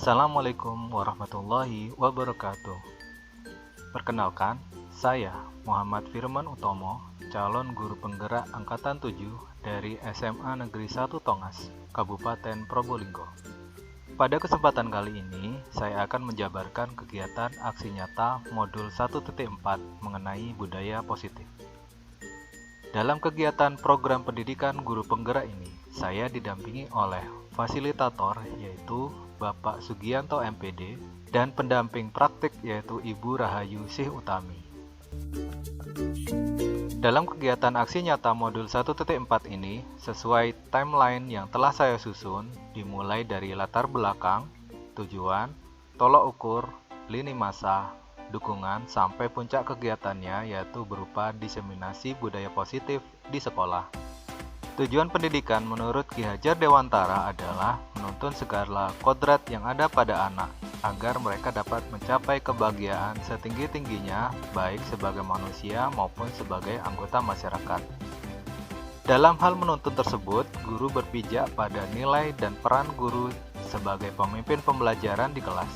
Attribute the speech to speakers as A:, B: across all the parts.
A: Assalamualaikum warahmatullahi wabarakatuh. Perkenalkan, saya Muhammad Firman Utomo, calon guru penggerak Angkatan 7 dari SMA Negeri 1 Tongas, Kabupaten Probolinggo. Pada kesempatan kali ini, saya akan menjabarkan kegiatan aksi nyata modul 1.4 mengenai budaya positif. Dalam kegiatan program pendidikan guru penggerak ini, saya didampingi oleh fasilitator yaitu Bapak Sugianto MPD dan pendamping praktik yaitu Ibu Rahayu Syih Utami. Dalam kegiatan aksi nyata modul 1.4 ini, sesuai timeline yang telah saya susun, dimulai dari latar belakang, tujuan, tolok ukur, lini masa, dukungan, sampai puncak kegiatannya yaitu berupa diseminasi budaya positif di sekolah. Tujuan pendidikan menurut Ki Hajar Dewantara adalah menuntun segala kodrat yang ada pada anak, agar mereka dapat mencapai kebahagiaan setinggi-tingginya baik sebagai manusia maupun sebagai anggota masyarakat. Dalam hal menuntun tersebut, guru berpijak pada nilai dan peran guru sebagai pemimpin pembelajaran di kelas,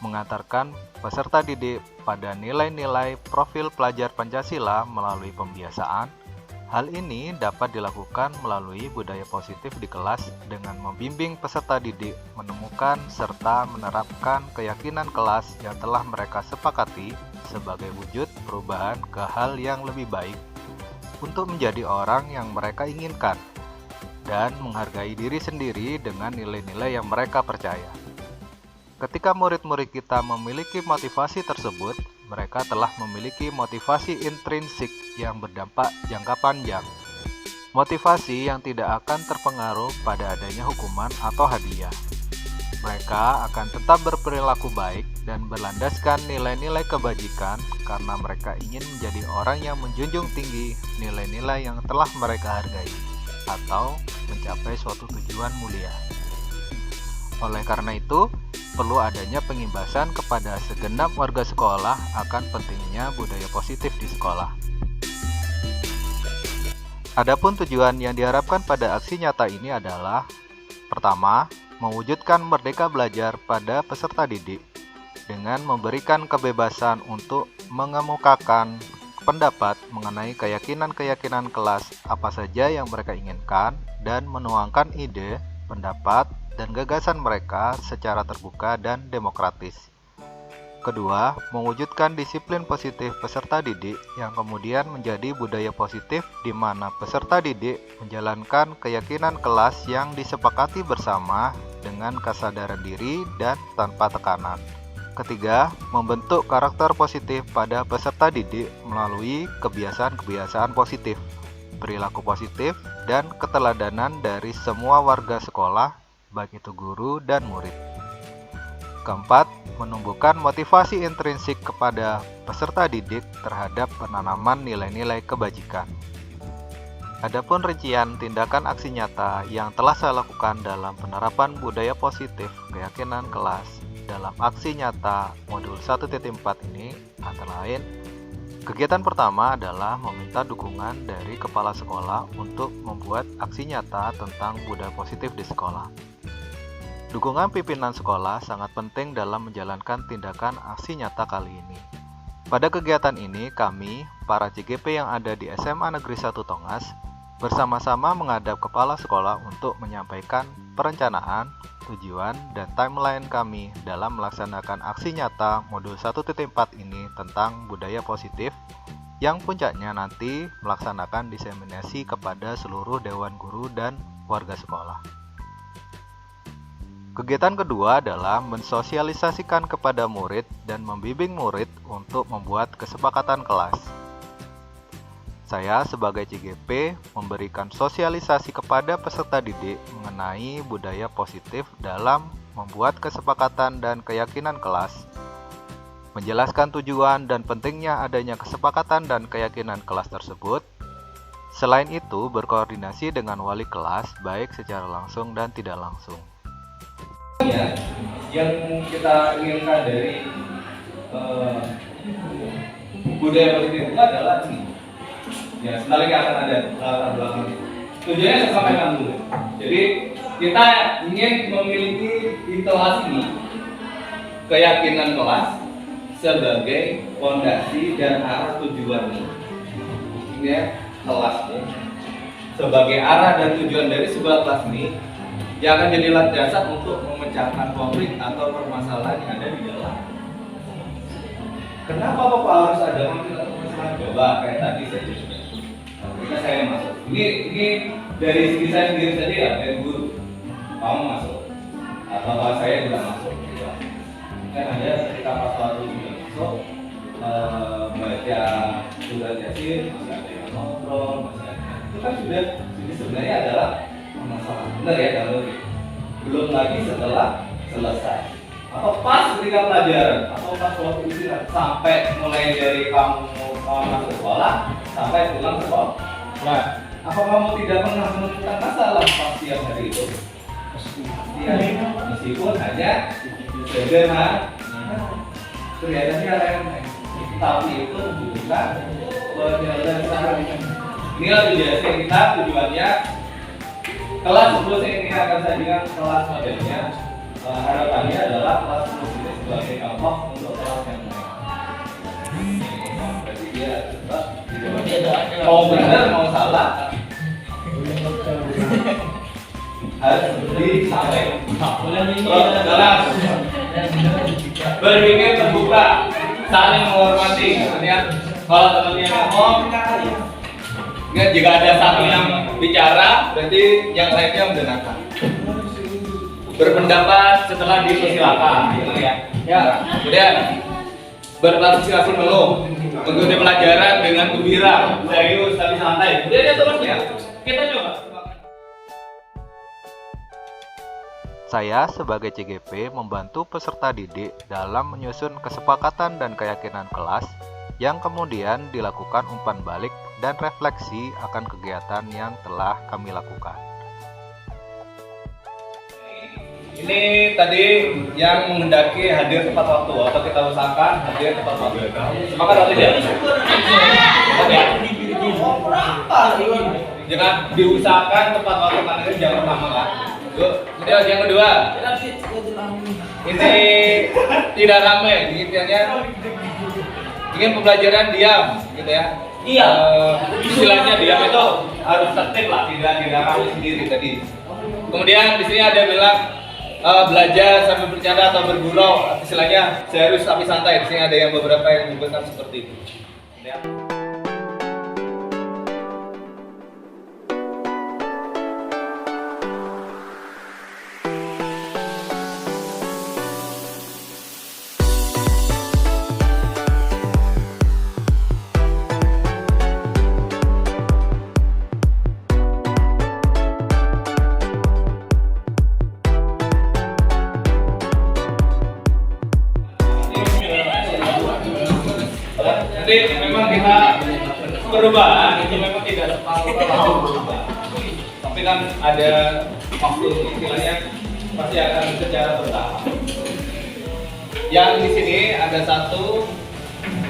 A: mengantarkan peserta didik pada nilai-nilai profil pelajar Pancasila melalui pembiasaan. Hal ini dapat dilakukan melalui budaya positif di kelas dengan membimbing peserta didik menemukan serta menerapkan keyakinan kelas yang telah mereka sepakati sebagai wujud perubahan ke hal yang lebih baik untuk menjadi orang yang mereka inginkan dan menghargai diri sendiri dengan nilai-nilai yang mereka percaya. Ketika murid-murid kita memiliki motivasi tersebut, mereka telah memiliki motivasi intrinsik yang berdampak jangka panjang. Motivasi yang tidak akan terpengaruh pada adanya hukuman atau hadiah. Mereka akan tetap berperilaku baik dan berlandaskan nilai-nilai kebajikan karena mereka ingin menjadi orang yang menjunjung tinggi nilai-nilai yang telah mereka hargai atau mencapai suatu tujuan mulia. Oleh karena itu, perlu adanya pengimbasan kepada segenap warga sekolah akan pentingnya budaya positif di sekolah. Adapun tujuan yang diharapkan pada aksi nyata ini adalah: pertama, mewujudkan merdeka belajar pada peserta didik dengan memberikan kebebasan untuk mengemukakan pendapat mengenai keyakinan-keyakinan kelas apa saja yang mereka inginkan dan menuangkan ide, pendapat, dan gagasan mereka secara terbuka dan demokratis. Kedua, mewujudkan disiplin positif peserta didik yang kemudian menjadi budaya positif di mana peserta didik menjalankan keyakinan kelas yang disepakati bersama dengan kesadaran diri dan tanpa tekanan. Ketiga, membentuk karakter positif pada peserta didik melalui kebiasaan-kebiasaan positif, perilaku positif, dan keteladanan dari semua warga sekolah, baik itu guru dan murid. Keempat, menumbuhkan motivasi intrinsik kepada peserta didik terhadap penanaman nilai-nilai kebajikan. Adapun rincian tindakan aksi nyata yang telah saya lakukan dalam penerapan budaya positif keyakinan kelas dalam aksi nyata modul 1.4 ini antara lain: kegiatan pertama adalah meminta dukungan dari kepala sekolah untuk membuat aksi nyata tentang budaya positif di sekolah. Dukungan pimpinan sekolah sangat penting dalam menjalankan tindakan aksi nyata kali ini. Pada kegiatan ini, kami, para CGP yang ada di SMA Negeri 1 Tongas, bersama-sama menghadap kepala sekolah untuk menyampaikan perencanaan, tujuan, dan timeline kami dalam melaksanakan aksi nyata modul 1.4 ini tentang budaya positif, yang puncaknya nanti melaksanakan diseminasi kepada seluruh dewan guru dan warga sekolah. Kegiatan kedua adalah mensosialisasikan kepada murid dan membimbing murid untuk membuat kesepakatan kelas. Saya sebagai CGP memberikan sosialisasi kepada peserta didik mengenai budaya positif dalam membuat kesepakatan dan keyakinan kelas, menjelaskan tujuan dan pentingnya adanya kesepakatan dan keyakinan kelas tersebut. Selain itu, berkoordinasi dengan wali kelas baik secara langsung dan tidak langsung.
B: Ya, yang kita inginkan dari budaya positif itu adalah ini. Ya, sebentar lagi akan ada latar belakang. Tujuannya saya sampaikan dulu. Jadi kita ingin memiliki di kelas ini keyakinan kelas sebagai fondasi dan arah tujuan ini ya, kelas ini sebagai arah dan tujuan dari sebuah kelas ini yang akan jadi landasan untuk memecahkan konflik atau permasalahan yang ada di dalam. Kenapa Bapak harus ada konflik atau permasalahan? Coba kayak tadi saya masuk. Ini dari segi saya sendiri saja ya, dari guru. Kamu masuk, atau saya juga masuk. Gitu. Kan ada ketika pas waktu juga masuk, baca surat Yasin, masih ada yang ngobrol, masih ada. Itu kan sudah jadi sebenarnya adalah permasalahan. Benar ya kalau belum lagi setelah selesai. Atau pas ketika pelajaran, atau pas waktu istirahat, sampai mulai dari kamu masuk sekolah sampai pulang sekolah. Nah, apa kamu tidak pernah menemukan masalah pas tiap hari itu? Meskipun hanya sederhana, kelihatannya remeh, tapi itu membutuhkan penyelesaian. Inilah tujuan kita, tujuannya kelas 10 ini akan saya jadikan kelas modelnya. Harapannya adalah kelas 10 ini sebagai contoh untuk kelas yang lain. Berarti dia mau benar mau salah harus disampaikan. Dalam berpikir terbuka, saling menghormati. Artinya kalau temannya ngomong, jika ada satu yang bicara, berarti yang lainnya mendengarkan. Berpendapat setelah dipersilakan, gitu ya. Ya, kemudian berpartisipasi penuh, mengikuti pelajaran dengan gembira, serius tapi santai. Kemudian ya terusnya, kita coba.
A: Saya sebagai CGP membantu peserta didik dalam menyusun kesepakatan dan keyakinan kelas yang kemudian dilakukan umpan balik dan refleksi akan kegiatan yang telah kami lakukan.
B: Ini tadi yang menghendaki hadir tepat waktu atau kita usahakan hadir tepat waktu. Semangat atau tidak? Jangan diusahakan tepat waktu karena jangan lama kan. Kemudian yang kedua, ini tidak ramai, ingin pembelajaran diam, gitu ya. Iya. Istilahnya diam itu harus tertib lah, tidak ramai sendiri tadi. Kemudian di sini ada bilang belajar sambil bercanda atau bergurau, istilahnya serius tapi santai. Di sini ada yang beberapa yang menyebutkan seperti itu. Ya. Nanti memang kita perubahan itu memang tidak separuh berubah, tapi kan ada waktu istilahnya pasti akan secara bertahap. Yang di sini ada 1,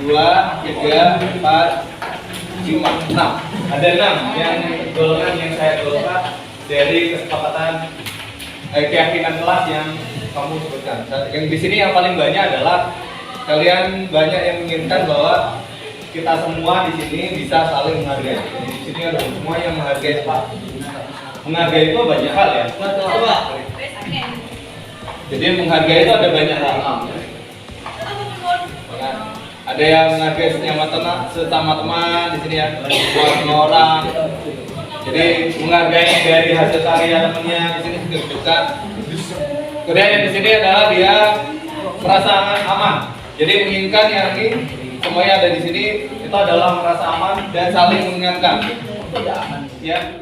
B: 2, 3, 4, 5, 6. Ada 6 yang golongan yang saya golongkan dari kesepakatan keyakinan kelas yang kamu sebutkan. Yang di sini yang paling banyak adalah kalian banyak yang menginginkan bahwa kita semua di sini bisa saling menghargai. Jadi di sini ada semua yang menghargai Pak. Menghargai itu banyak hal ya. Jadi menghargai itu ada banyak hal. Ada yang menghargai sesama teman di sini ya, semua orang. Jadi menghargai dari hasil karya temannya di sini juga disebutkan. Kemudian yang di sini adalah dia merasa aman. Jadi menginginkan yang ini semuanya ada di sini itu adalah merasa aman dan saling mengingatkan. Ya.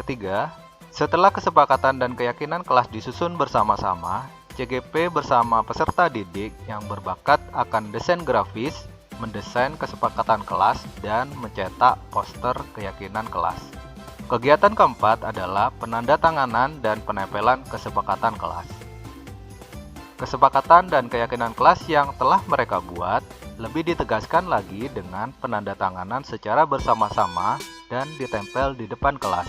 A: Ketiga, setelah kesepakatan dan keyakinan kelas disusun bersama-sama, CGP bersama peserta didik yang berbakat akan desain grafis, mendesain kesepakatan kelas, dan mencetak poster keyakinan kelas. Kegiatan keempat adalah penandatanganan dan penempelan kesepakatan kelas. Kesepakatan dan keyakinan kelas yang telah mereka buat lebih ditegaskan lagi dengan penandatanganan secara bersama-sama dan ditempel di depan kelas,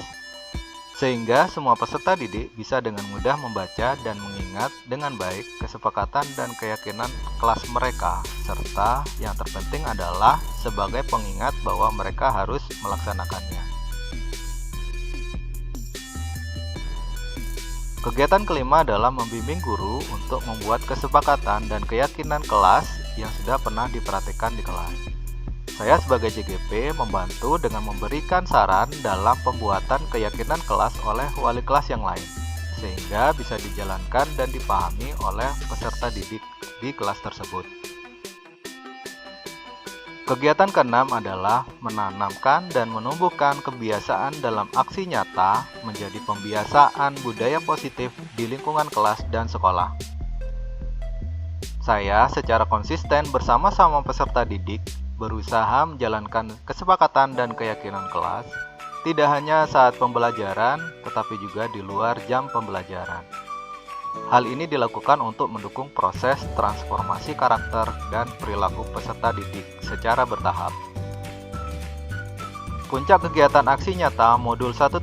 A: sehingga semua peserta didik bisa dengan mudah membaca dan mengingat dengan baik kesepakatan dan keyakinan kelas mereka, serta yang terpenting adalah sebagai pengingat bahwa mereka harus melaksanakannya. Kegiatan kelima adalah membimbing guru untuk membuat kesepakatan dan keyakinan kelas yang sudah pernah dipraktikkan di kelas. Saya sebagai CGP membantu dengan memberikan saran dalam pembuatan keyakinan kelas oleh wali kelas yang lain, sehingga bisa dijalankan dan dipahami oleh peserta didik di kelas tersebut. Kegiatan keenam adalah menanamkan dan menumbuhkan kebiasaan dalam aksi nyata menjadi pembiasaan budaya positif di lingkungan kelas dan sekolah. Saya secara konsisten bersama-sama peserta didik berusaha menjalankan kesepakatan dan keyakinan kelas, tidak hanya saat pembelajaran, tetapi juga di luar jam pembelajaran. Hal ini dilakukan untuk mendukung proses transformasi karakter dan perilaku peserta didik secara bertahap. Puncak kegiatan aksi nyata modul 1.4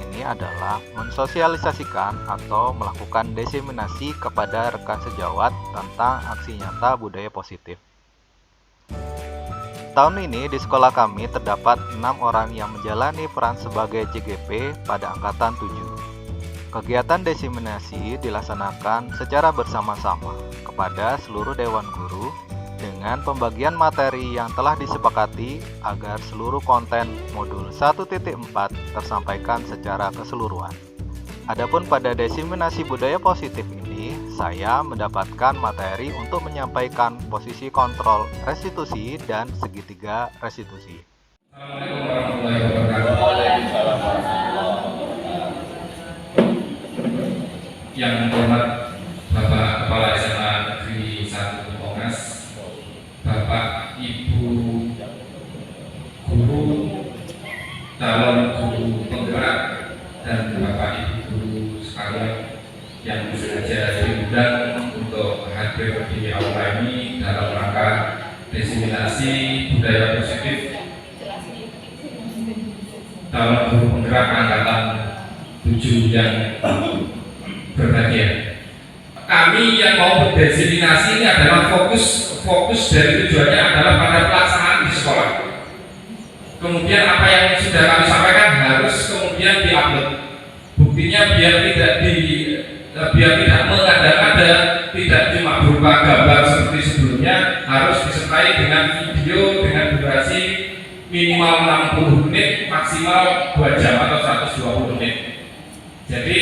A: ini adalah mensosialisasikan atau melakukan diseminasi kepada rekan sejawat tentang aksi nyata budaya positif. Tahun ini di sekolah kami terdapat 6 orang yang menjalani peran sebagai CGP pada angkatan 7. Kegiatan diseminasi dilaksanakan secara bersama-sama kepada seluruh dewan guru dengan pembagian materi yang telah disepakati agar seluruh konten modul 1.4 tersampaikan secara keseluruhan. Adapun pada diseminasi budaya positif ini, saya mendapatkan materi untuk menyampaikan posisi kontrol restitusi dan segitiga restitusi.
C: Assalamualaikum warahmatullahi wabarakatuh. Yang hormat Bapak Kepala SMA Negeri 1 Pongas, Bapak Ibu guru, calon guru penggerak, dan Bapak Ibu guru sekalian yang sengaja diundang untuk hadir di aula ini dalam rangka diseminasi budaya positif calon guru penggerak angkatan 7 yang berbahagia. Kami yang mau berdiseminasi ini adalah fokus dari tujuannya adalah pada pelaksanaan di sekolah. Kemudian apa yang sudah kami sampaikan harus kemudian diupload. Buktinya biar tidak mengada-ngada, tidak cuma berupa gambar seperti sebelumnya, harus disertai dengan video dengan durasi minimal 60 menit, maksimal 2 jam atau 120 menit. Jadi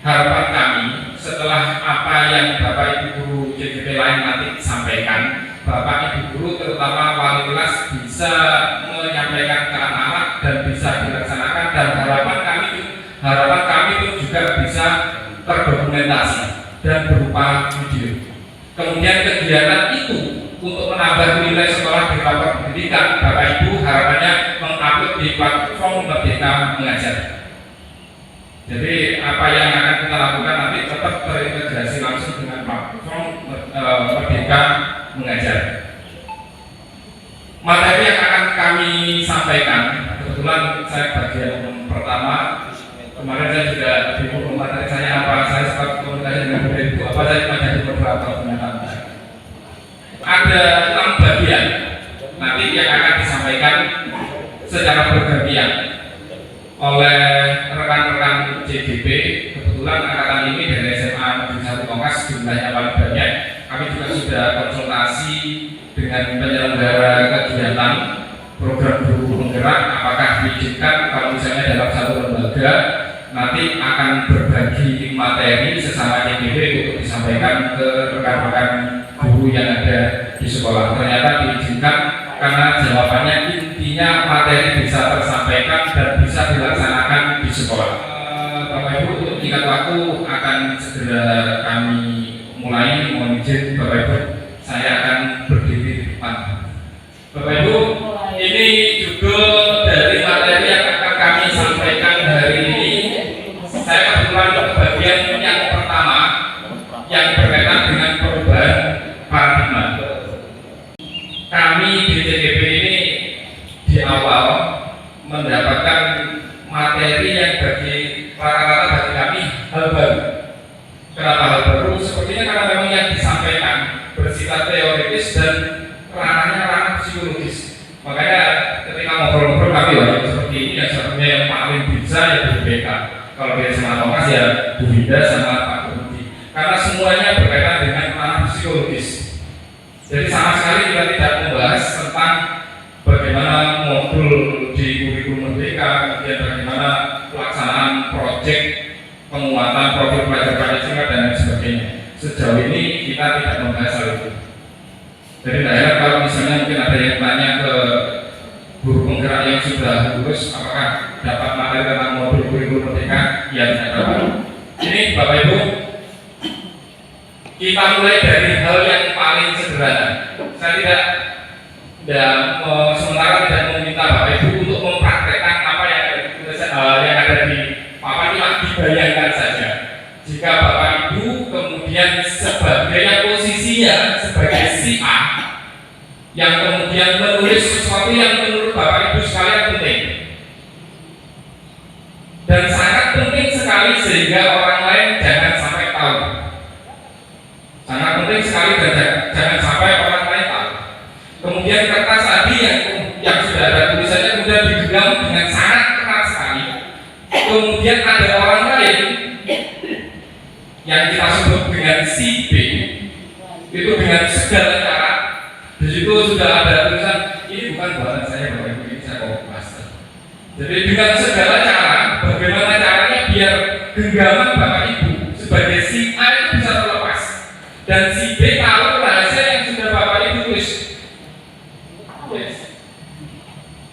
C: harapan kami setelah apa yang Bapak Ibu guru CGP lain nanti sampaikan, Bapak Ibu guru terutama wali kelas bisa menyampaikan ke anak-anak dan bisa dilaksanakan, dan harapan kami pun juga bisa terdokumentasi dan berupa video. Kemudian kegiatan itu untuk menambah nilai sekolah di lapor pendidikan, Bapak Ibu harapannya mengupload di platform Merdeka Mengajar. Jadi apa yang akan kita lakukan nanti tetap terintegrasi langsung dengan platform Merdeka Mengajar. Materi yang akan kami sampaikan, kebetulan saya bagian pertama. Kemarin saya juga bingung materi saya apa, saya sempat komunikasi dengan Ibu apa, saya cuma jadi beberapa pernyataan. Ada 6 bagian nanti yang akan disampaikan secara bergantian oleh rekan-rekan CGP. Kebetulan angkatan ini dari SMA Negeri 1 Pongas jumlahnya paling banyak. Kami juga sudah konsultasi dengan penyelenggara kegiatan program guru penggerak, apakah diizinkan kalau misalnya dalam satu lembaga nanti akan berbagi materi sesama CGP untuk disampaikan ke rekan-rekan guru yang ada di sekolah. Ternyata diizinkan karena jawabannya intinya materi bisa tersampaikan dan bisa dilaksanakan di sekolah. mengingat waktu akan segera kami mulai. Mohon izin Bapak Ibu, saya akan berdiri di depan. Bapak Ibu, ini judul dari materi yang akan kami sampaikan hari ini. Saya kebetulan ke bagian yang pertama yang berkaitan dengan perubahan paradigma. Kami di TGP ini di awal mendapatkan materi yang rata-rata bagi kami hal baru. Kenapa hal baru? Sepertinya karena memang yang disampaikan bersifat teoritis dan ranah psikologis. Makanya ketika ngobrol-ngobrol kami seperti ini yang sebenarnya yang paling bisa ya Bu BK. Kalau dia sama Thomas ya Bu Winda sama Pak Budi. Karena semuanya berkaitan dengan ranah psikologis. Jadi sama sekali kita tidak membahas tentang bagaimana modul di kurikulum Merdeka, kemudian bagaimana pelaksanaan proyek penguatan profil pelajar Pancasila dan lain sebagainya. Sejauh ini kita tidak membahas hal itu. Jadi daerah kalau misalnya mungkin ada yang tanya ke guru penggerak yang sudah lulus, apakah dapat materi tentang modul kurikulum Merdeka? Ya, tidak dapat. Ini Bapak Ibu, kita mulai dari hal yang paling sederhana. Saya tidak sementara tidak meminta Bapak Ibu untuk mempraktekkan apa yang ada di papan, cuma dibayangkan saja. Jika Bapak Ibu kemudian sebagai posisinya sebagai si A yang kemudian menulis sesuatu yang menurut Bapak Ibu sekalian penting dan sangat penting sekali sehingga orang lain jangan sampai tahu. Sangat penting sekali dan jangan sampai orang lain tahu. Kemudian kertas tadi yang sudah ada tulisannya kemudian digenggam dengan sangat keras sekali. Kemudian ada orang lain yang kita sebut dengan si B, itu dengan segala cara. Di situ sudah ada tulisan ini bukan buatan saya Bapak Ibu, ini saya bawa master. Jadi dengan segala cara, bagaimana caranya biar genggaman Bapak Ibu sebagai si A itu bisa terlepas dan si B tahu rahasia yang sudah Bapak Ibu tulis. Yes.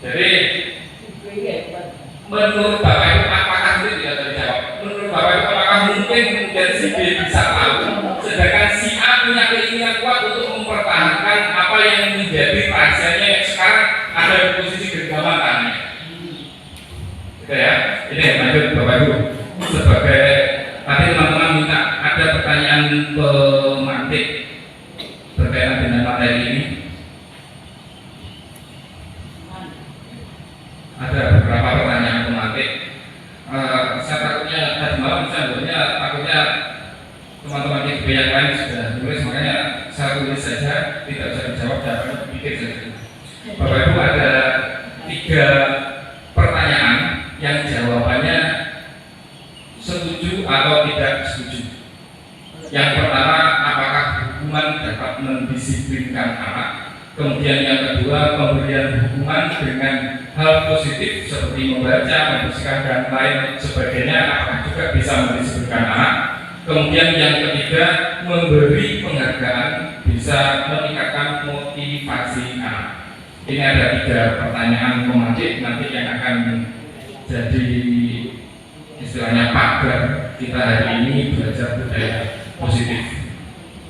C: Jadi menurut Bapak Ibu apakah itu tidak terjawab? Menurut Bapak Ibu apakah mungkin kemudian si B bisa tahu, sedangkan si A punya keinginan kuat untuk mempertahankan apa yang menjadi rahasianya yang sekarang ada di posisi genggaman tangannya? Gitu ya. Ini lanjut Bapak Ibu. Sebagai tadi teman-teman minta ada pertanyaan pemantik berkaitan dengan materi ini. Ada beberapa pertanyaan pemantik. Saya takutnya tadi malam saya takutnya teman-teman di yang lain sudah tulis, makanya saya tulis saja, tidak bisa dijawab, jawabannya pikir saja. Bapak Ibu, ada 3 pertanyaan yang jawabannya setuju atau tidak setuju. Yang pertama, apakah hukuman dapat mendisiplinkan anak? Kemudian yang kedua, pemberian hukuman dengan hal positif seperti membaca, membersihkan dan lain sebagainya, apakah juga bisa mendisiplinkan anak? Kemudian yang ketiga, memberi penghargaan bisa meningkatkan motivasi anak. Ini ada 3 pertanyaan pemantik nanti yang akan jadi istilahnya pagar kita hari ini belajar budaya positif.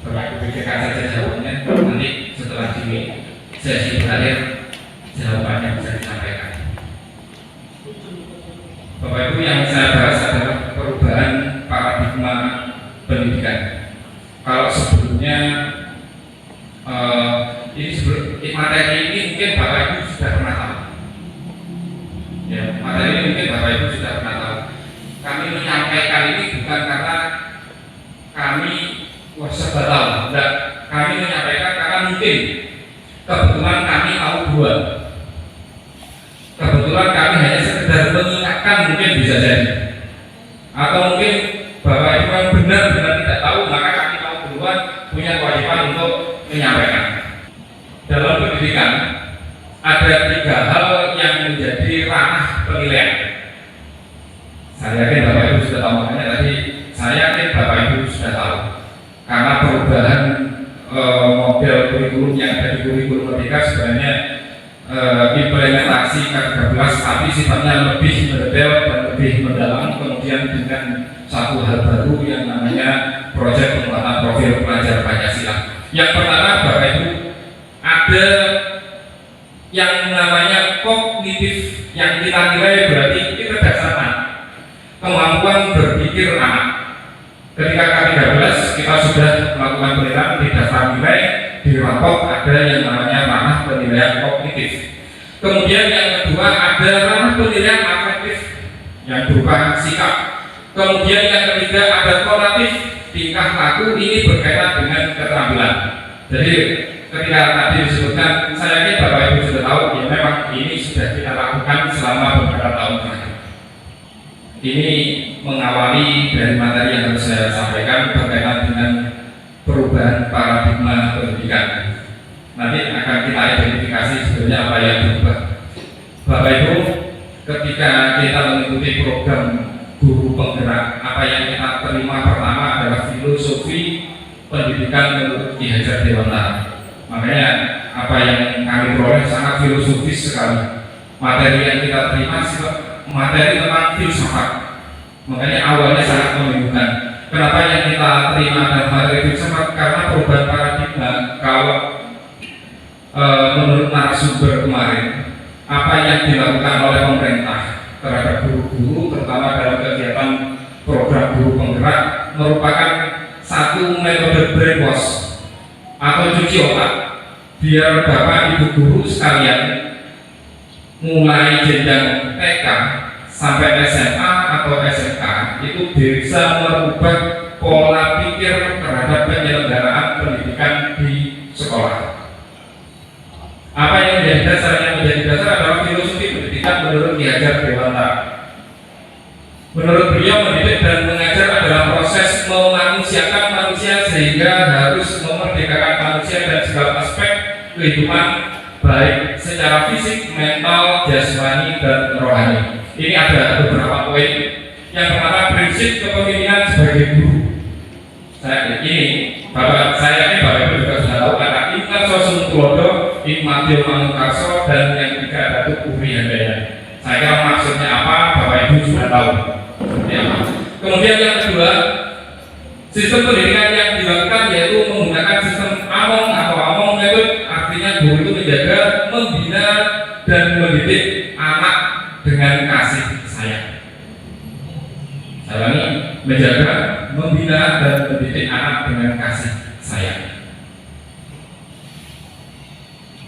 C: Bapak Ibu pikirkan saja jawabannya, nanti setelah ini sesi berakhir jawabannya bisa disampaikan. Bapak Ibu, yang saya bahas adalah perubahan paradigma pendidikan. Kalau sebelumnya materi ini mungkin Bapak Ibu sudah pernah tahu. Ya, materi ini mungkin Bapak Ibu sudah pernah tahu. Kami menyampaikan ini bukan karena kami serba tahu, enggak. Kami menyampaikan karena mungkin kebetulan kami tahu 2. Kebetulan kami hanya sekedar mengingatkan, mungkin bisa jadi. Atau mungkin Bapak Ibu yang benar-benar tidak tahu, maka kami tahu duluan, punya kewajiban untuk menyampaikan. Dalam pendidikan ada 3 hal yang menjadi ranah penilaian. Saya yakin Bapak Ibu sudah tahu, makanya tadi saya yakin Bapak Ibu sudah tahu. Karena perubahan model kurikulum yang ada di kurikulum Merdeka sebenarnya implementasi K13 tapi sifatnya lebih mendetail dan lebih mendalam, kemudian dengan satu hal baru yang namanya proyek penguatan profil pelajar Pancasila. Yang pertama, Bapak Ibu, ada yang namanya kognitif yang kita nilai berarti ini berdasarkan kemampuan berpikir anak. Ketika K13 kita sudah melakukan penilaian di dasar nilai, di rapor ada yang namanya ranah penilaian kognitif. Kemudian yang kedua ada ranah penilaian afektif yang berupa sikap. Kemudian yang ketiga ada koratif, tingkah laku, ini berkaitan dengan keterampilan. Jadi ketika tadi disebutkan, saya yakin Bapak Ibu sudah tahu ya, memang ini sudah kita lakukan selama beberapa tahun terakhir. Ini mengawali dari materi yang harus saya sampaikan berkaitan dengan perubahan paradigma pendidikan. Nanti akan kita identifikasi sebenarnya apa yang berubah. Bapak Ibu, ketika kita mengikuti program guru penggerak, apa yang kita terima pertama adalah filosofi pendidikan menurut Ki Hajar Dewantara. Makanya apa yang kami peroleh sangat filosofis sekali. Materi yang kita terima materi tentang filsafat. Makanya awalnya sangat membingungkan. Kenapa yang kita terima dalam materi filsafat? Karena perubahan paradigma. Kalau menurut narasumber kemarin, apa yang dilakukan oleh pemerintah terhadap guru-guru, terutama dalam kegiatan program guru penggerak, merupakan satu metode brainwash atau cuci otak, biar Bapak Ibu guru sekalian mulai jenjang TK sampai SMA atau SMK itu bisa merubah pola pikir terhadap penyelenggaraan pendidikan di sekolah. Apa yang menjadi dasar? Yang menjadi dasar adalah filosofi pendidikan menurut Ki Hajar Dewantara. Menurut beliau, mendidik dan mengajar adalah proses memanusiakan manusia sehingga harus memerdekakan manusia dan segala aspek kehidupan, baik secara fisik, mental, jasmani, dan rohani. Ini ada beberapa poin. Yang pertama, prinsip kepemimpinan sebagai guru. Saya ini Bapak Ibu juga sudah tahu kata Ingat Sosum Tulodo, Imatil Manungkarso, dan yang ketiga ada Uri Handayani. Saya kira maksudnya apa Bapak Ibu sudah tahu. Ya. Kemudian yang kedua, sistem pendidikan yang dilakukan yaitu menggunakan sistem among atau among method, artinya guru itu menjaga, membina, dan mendidik anak dengan kasih sayang. Saya ulangi, menjaga, membina, dan mendidik anak dengan kasih sayang.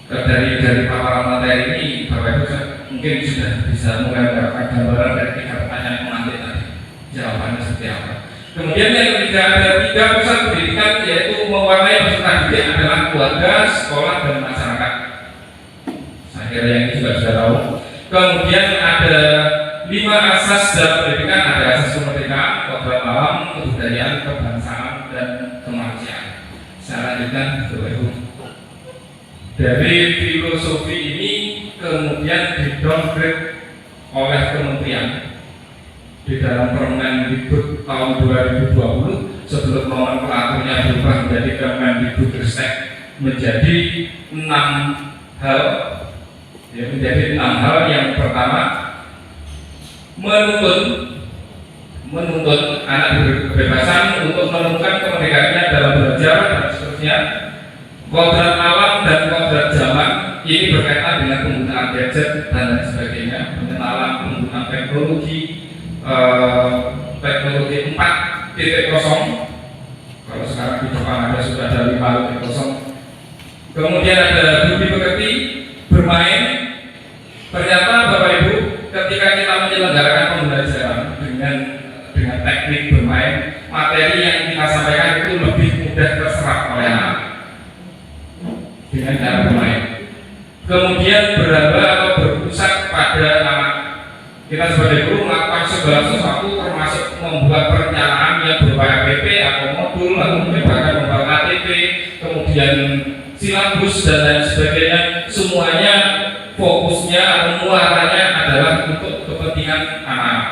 C: Dari paparan materi ini, Bapak Ibu mungkin sudah bisa mulai mendapatkan gambaran dari 3 pertanyaan pengantin tadi. Jawabannya seperti apa? Kemudian yang ketiga, ada 3 pusat pendidikan yaitu mewarnai peserta didik adalah keluarga, sekolah, dan masyarakat. Saya kira yang ini juga sudah tahu. Kemudian ada 5 asas dalam pendidikan, ada asas kemerdekaan, kodrat alam, kebudayaan, kebangsaan, dan kemanusiaan. Saya lanjutkan, Bapak Ibu. Dari filosofi ini kemudian di-downgrade oleh kementerian di dalam Permendikbud tahun 2020 sebelum nomenklaturnya berubah menjadi Kemendikbudristek menjadi 6 hal. Ya, menjadi 6 hal. Yang pertama, menuntut anak berkebebasan untuk menemukan kemerdekaannya dalam belajar dan seterusnya. Kodrat alam dan kodrat zaman ini berkaitan dengan penggunaan gadget dan lain sebagainya, pengenalan penggunaan teknologi 4.0. Kalau sekarang di Jepang sudah ada 5.0. Kemudian ada budi pekerti, bermain. Ternyata Bapak Ibu, ketika kita menyelenggarakan pembelajaran dengan teknik bermain, materi yang kita sampaikan itu lebih mudah terserap oleh anak dengan cara bermain. Kemudian beraba atau berpusat pada anak. Kita sebagai guru melakukan segala sesuatu termasuk membuat perencanaan yang berupa RPP atau modul, atau mungkin bahkan membuat KTP, kemudian silabus dan lain sebagainya. Semuanya fokusnya atau muaranya adalah untuk kepentingan anak-anak.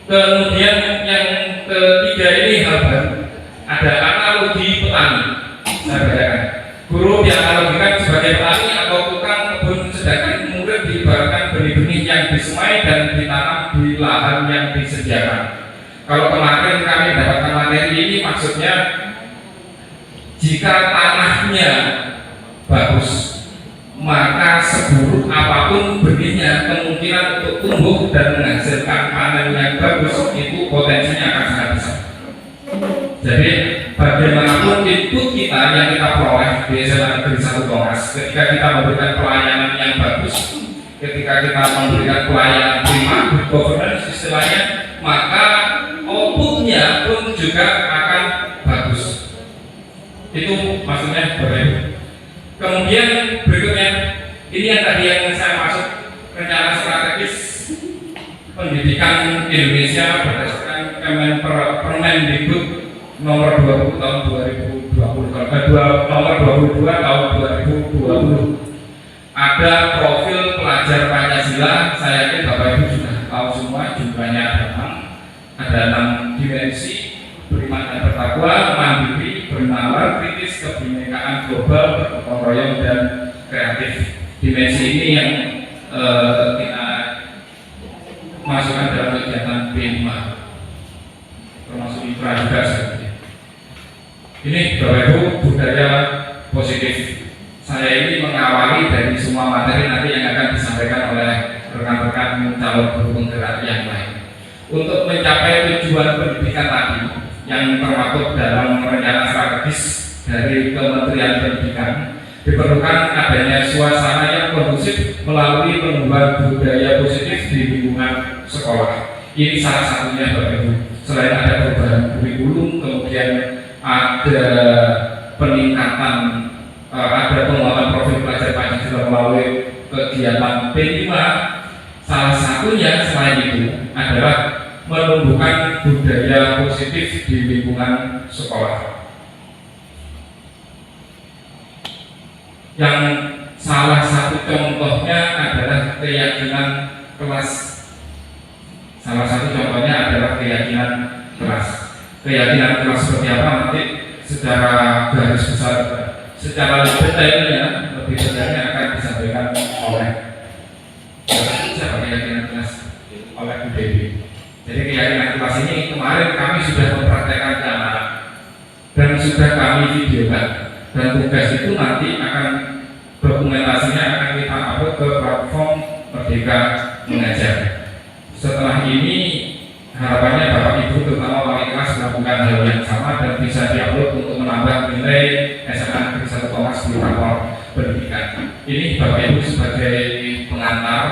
C: Kemudian yang ketiga ini hal baru, ada analogi petani. Saya bacakan. Guru dianalogikan sebagai petani atau tukang kebun disemai dan ditanam di lahan yang disediakan. Kalau kemarin kami mendapatkan materi ini maksudnya jika tanahnya bagus, maka seburuk apapun benihnya kemungkinan untuk tumbuh dan menghasilkan panen yang bagus itu potensinya akan sangat besar. Jadi bagaimanapun input kita yang kita peroleh di SMA Negeri 1 Tongas, ketika kita memberikan pelayanan yang bagus, ketika kita memberikan pelayanan prima, good governance istilahnya, maka outputnya pun juga akan bagus. Itu maksudnya berbeda. Kemudian berikutnya, ini yang tadi yang saya maksud rencana strategis pendidikan Indonesia berdasarkan Permendikbud nomor 20 tahun 2020, nomor 22 tahun 2020. Ada profil pelajar Pancasila, saya yakin Bapak Ibu sudah tahu semua, jumlahnya ada 6. Ada 6 dimensi: beriman dan bertakwa, mandiri, bernalar, kritis, kebinekaan global, bergotong royong, dan kreatif. Dimensi ini yang kita masukkan dalam kegiatan B5, termasuk infra juga sebenarnya. Ini Bapak Ibu budaya positif. Saya ini mengawali dari semua materi nanti yang akan disampaikan oleh rekan-rekan calon guru penggerak yang lain. Untuk mencapai tujuan pendidikan tadi yang termaktub dalam rencana strategis dari Kementerian Pendidikan, diperlukan adanya suasana yang kondusif melalui pengembangan budaya positif di lingkungan sekolah. Ini salah satunya Bapak Ibu. Selain ada perubahan kurikulum, kemudian ada peningkatan, ada penguatan profil pelajar Pancasila melalui kegiatan P5. Salah satunya selain itu adalah menumbuhkan budaya positif di lingkungan sekolah. Yang salah satu contohnya adalah keyakinan kelas. Salah satu contohnya adalah keyakinan kelas. Keyakinan kelas seperti apa nanti secara garis besar, secara lebih detailnya akan disampaikan oleh siapa keyakinan kelas, oleh Bu Dewi. Jadi keyakinan kelas ini kemarin kami sudah mempraktekkan ke anak dan sudah kami videokan, dan tugas itu nanti akan dokumentasinya akan kita upload ke platform Merdeka Mengajar. Setelah ini harapannya Bapak Ibu terutama wali kelas melakukan hal yang sama dan bisa diupload untuk menambah nilai SMA Negeri 1 Tongas di rapor pendidikan. Ini Bapak Ibu sebagai pengantar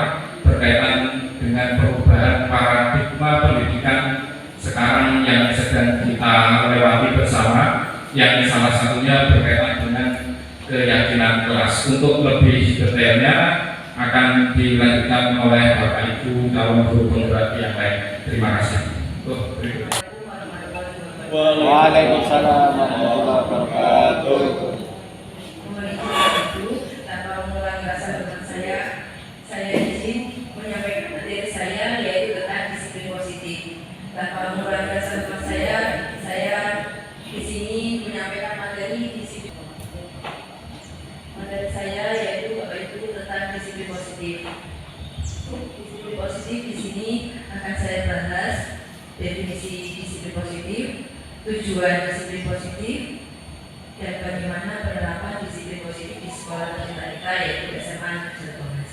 C: berkaitan dengan perubahan paradigma pendidikan sekarang yang sedang kita lewati bersama, yang salah satunya berkaitan dengan keyakinan kelas. Untuk lebih detailnya akan dilanjutkan oleh Bapak Ibu calon guru penggerak yang lain. Terima kasih.
D: Waalaikumsalam warahmatullahi wabarakatuh.
E: Tanpa mengulangi rasa hormat saya izin menyampaikan materi saya, yaitu tentang disiplin positif. Tanpa mengulangi rasa hormat saya di sini menyampaikan materi disiplin. Materi saya yaitu Bapak Ibu tentang disiplin positif. Disiplin positif di sini akan saya bahas definisi disiplin positif, tujuan disiplin positif, dan bagaimana penerapan disiplin positif di sekolah tercinta kita, yaitu SMA Negeri 1 Tongas.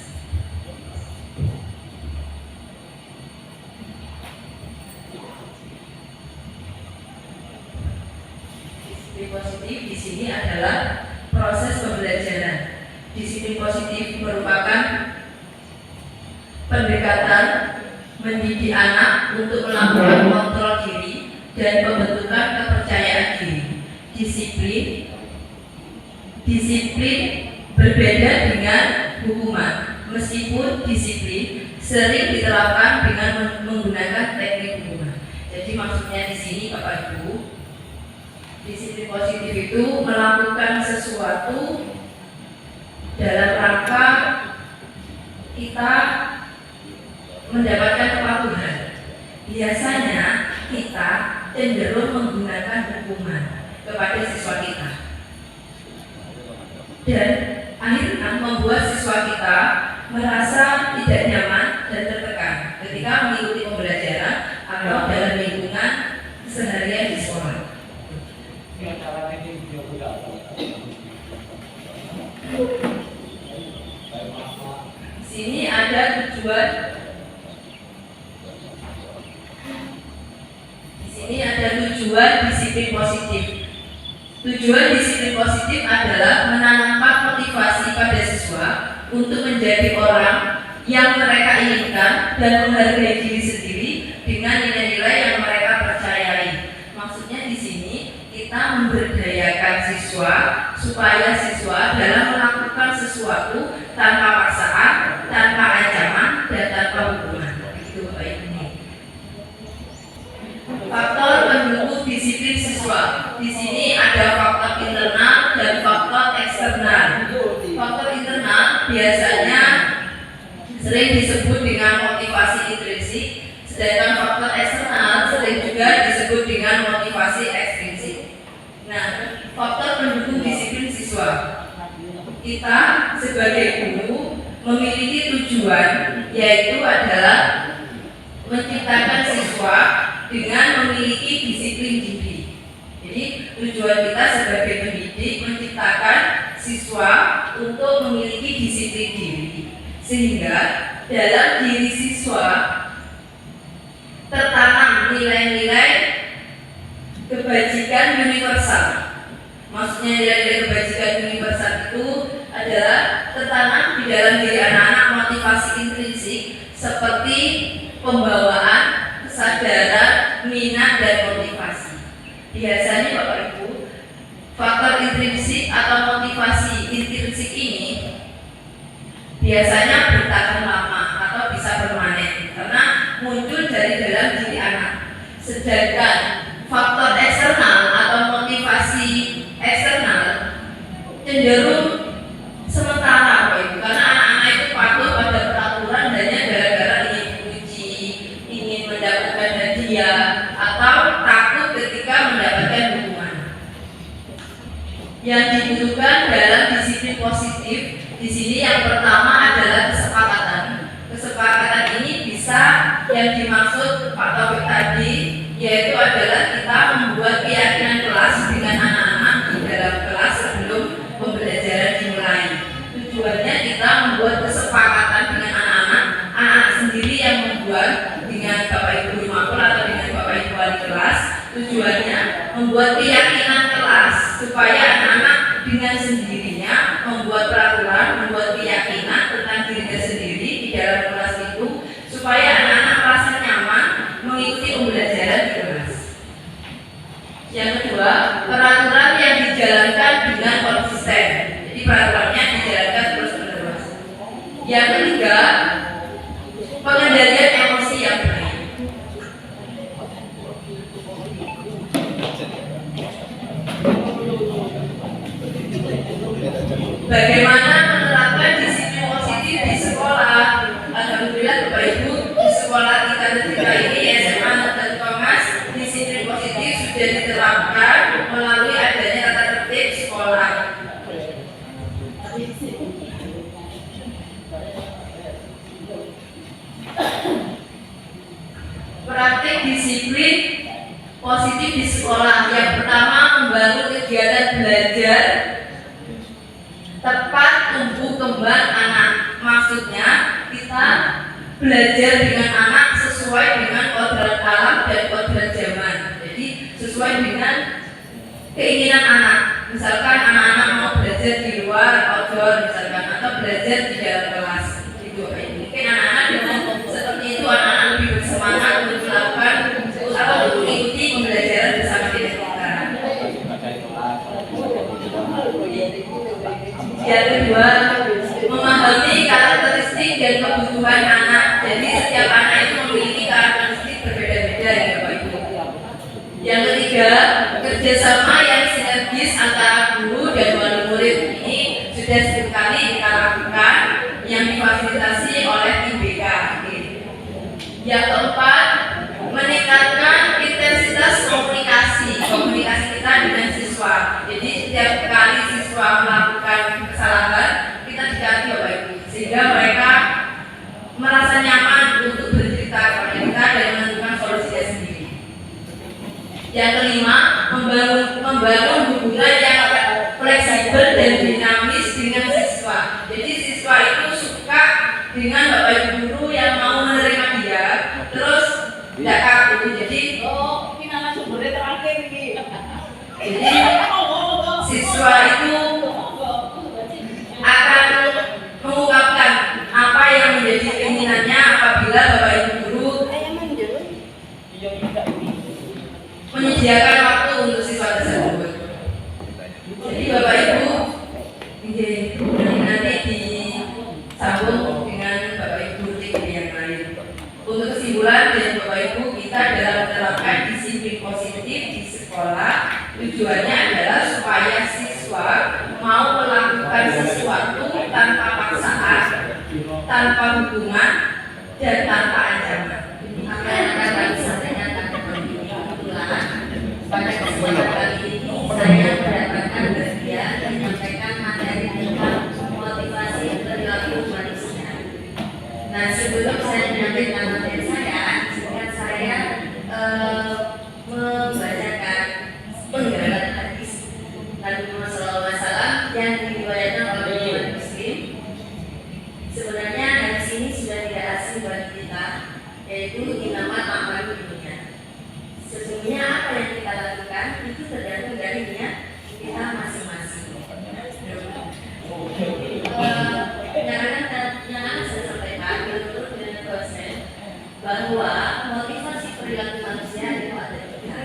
E: Disiplin positif di sini adalah proses pembelajaran. Disiplin positif merupakan pendekatan mendidik anak untuk melakukan kontrol diri dan pembentukan kepercayaan diri. Disiplin berbeda dengan hukuman, meskipun disiplin sering diterapkan dengan menggunakan teknik hukuman. Jadi maksudnya di sini Bapak Ibu, disiplin positif itu melakukan sesuatu dalam rangka kita mendapatkan kepatuhan. Biasanya kita cenderung menggunakan hukuman kepada siswa kita, dan akhirnya membuat siswa kita merasa tidak nyaman dan tertekan ada tujuan. Di sini ada tujuan disiplin positif. Tujuan disiplin positif adalah menanamkan motivasi pada siswa untuk menjadi orang yang mereka inginkan dan menghargai diri sendiri dengan nilai-nilai yang mereka percayai. Maksudnya di sini kita memberdayakan siswa supaya siswa dalam melakukan sesuatu tanpa paksaan, tanpa ancaman, dan tanpa hukuman. Itu baik ini. Faktor pendukung disiplin siswa. Di sini ada faktor internal dan faktor eksternal. Faktor internal biasanya sering disebut dengan motivasi intrinsik, sedangkan faktor eksternal sering juga disebut dengan motivasi ekstrinsik. Nah, faktor pendukung disiplin siswa. Kita sebagai guru memiliki tujuan, yaitu adalah menciptakan siswa dengan memiliki disiplin diri. Jadi tujuan kita sebagai pendidik menciptakan siswa untuk memiliki disiplin diri, sehingga dalam diri siswa tertanam nilai-nilai kebajikan universal. Maksudnya nilai-nilai kebajikan universal itu adalah tertanam di dalam diri anak-anak motivasi intrinsik seperti pembawaan, kesadaran, minat, dan motivasi. Biasanya Bapak Ibu, faktor intrinsik atau motivasi intrinsik ini biasanya bertahan lama atau bisa permanen karena muncul dari dalam diri anak. Sedangkan faktor eksternal atau motivasi eksternal cenderung sementara, Bapak Ibu, karena anak-anak itu patuh pada peraturan hanya gara-gara ingin dipuji, ingin mendapatkan hadiah, atau takut ketika mendapatkan hukuman. Yang dibutuhkan dalam disiplin positif di sini yang pertama adalah kesepakatan. Kesepakatan ini bisa yang dimaksud Pak Taufik tadi, yaitu adalah kita membuat keyakinan kelas dengan anak-anak di dalam kelas sebelum pembelajaran dimulai. Tujuannya kita membuat kesepakatan dengan anak-anak, anak sendiri yang membuat dengan Bapak Ibu guru makmur atau dengan Bapak Ibu wali kelas. Tujuannya membuat keyakinan kelas supaya anak-anak dengan sendirinya membuat peraturan, membuat keyakinan tentang dirinya sendiri di dalam kelas itu, supaya anak-anak merasa nyaman mengikuti pembelajaran di kelas. Yang kedua, peraturan yang dijalankan dengan konsisten. Jadi peraturannya dijalankan terus-menerus. Yang ketiga, pengendalian emosi yang baik. Bagaimana menerapkan disiplin positif di sekolah? Alhamdulillah Bapak Ibu, di sekolah kita ketika ini SMA dan Thomas, disiplin positif sudah diterapkan melalui adanya tata tertib sekolah. Praktik disiplin positif di sekolah. Yang pertama, membangun kegiatan belajar tepat tumbuh kembang anak. Maksudnya kita belajar dengan anak sesuai dengan kodrat alam dan kodrat zaman. Jadi sesuai dengan keinginan anak. Misalkan anak-anak mau belajar di luar outdoor misalkan, atau belajar di dalam kelas. Itu mungkin anak-anak dengan seperti itu anak-anak lebih bersemangat untuk melakukan atau untuk mengikuti pembelajaran bersama dengan kita. Yang kedua, memahami karakteristik dan kebutuhan anak. Jadi setiap anak itu memiliki karakteristik berbeda-beda ya Bapak Ibu. Yang ketiga, kerjasama yang sinergis antara guru dan wali murid. Ini sudah sekali kita lakukan yang difasilitasi oleh tim BK. Yang keempat, meningkatkan intensitas komunikasi kita dengan siswa. Jadi setiap kali siswa melakukan kesalahan, kita dikasih Bapak Ibu, sehingga mereka merasa nyaman untuk bercerita kepada kita dan menentukan solusinya sendiri. Yang kelima, membangun hubungan yang fleksibel dan dinamis dengan siswa. Jadi siswa itu suka dengan Bapak bapak ibu guru yang mau menerima dia, terus tidak kaku. Jadi
F: ini narasumbernya terakhir ini.
E: jadi siswa itu akan mengungkapkan apa yang menjadi keinginannya apabila bapak ibu guru menyediakan waktu untuk siswa tersebut. Jadi bapak ibu nanti disambung dengan bapak ibu di yang lain. Untuk kesimpulan dari bapak ibu, kita dalam menerapkan disiplin positif di sekolah tujuannya adalah supaya siswa mau melakukan sesuatu tanpa paksaan, tanpa hukuman, dan tanpa ancaman.
F: Apa yang akan kami sampaikan kebetulan pada kesempatan kali ini saya mendapatkan bagian menyampaikan materi tentang motivasi perilaku manusia. Nah, sebelum saya menyampaikan materi saya, izinkan saya membacakan penggalan hadis Nabi Muhammad SAW yang diriwayatkan oleh Imam Muslim. Sebenarnya hadis ini sudah tidak asing bagi kita, yaitu inamal a'malu binniyat. Sesungguhnya apa yang kita lakukan itu tergantung dari niat kita masing-masing. Yang akan saya sampaikan menurut dengan dosen bahwa motivasi perilaku manusia itu ada tiga.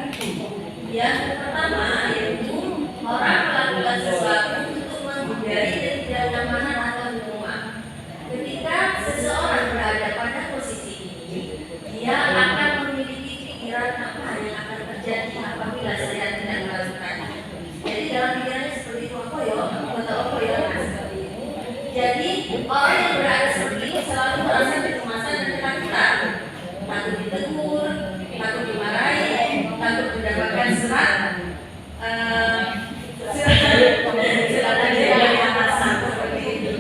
F: Yang pertama yaitu orang melakukan sesuatu untuk menghindari ketidaknyamanan atau hukuman. Ketika seseorang berada pada posisi ini, dia akan memiliki pikiran apa yang akan terjadi apabila saya tidak melakukannya. Jadi dalam pikirannya seperti itu, apa ya, atau apa ya, seperti itu. Jadi orang yang berada seperti ini selalu merasa kecemasan dan ketakutan, takut ditegur, takut dimarahi, takut mendapatkan serat dari atasan seperti itu.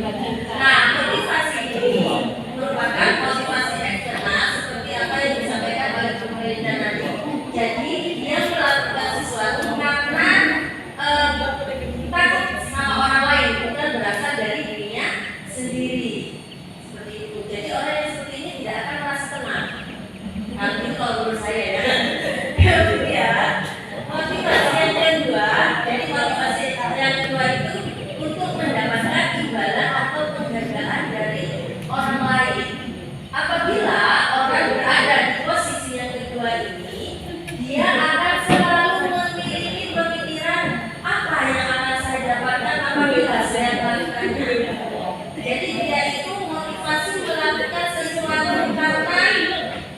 F: Nah, motivasi ini merupakan motivasi eksternal seperti apa yang disampaikan oleh pemerintah tadi. Jadi dia melakukan sesuatu karena takut sama orang lain, bukan berasal dari dirinya sendiri. Seperti itu. Jadi orang yang seperti ini tidak akan merasa tenang. Nanti kalau menurut saya ya. Kemudian motivasi yang kedua, jadi motivasi yang kedua itu untuk mendapatkan imbalan atau penghargaan dari orang lain. Apabila orang berada di posisi yang kedua ini, dia akan selalu memiliki pemikiran apa yang akan saya dapatkan apabila saya melakukannya. Jadi dia itu motivasi melakukan sesuatu karena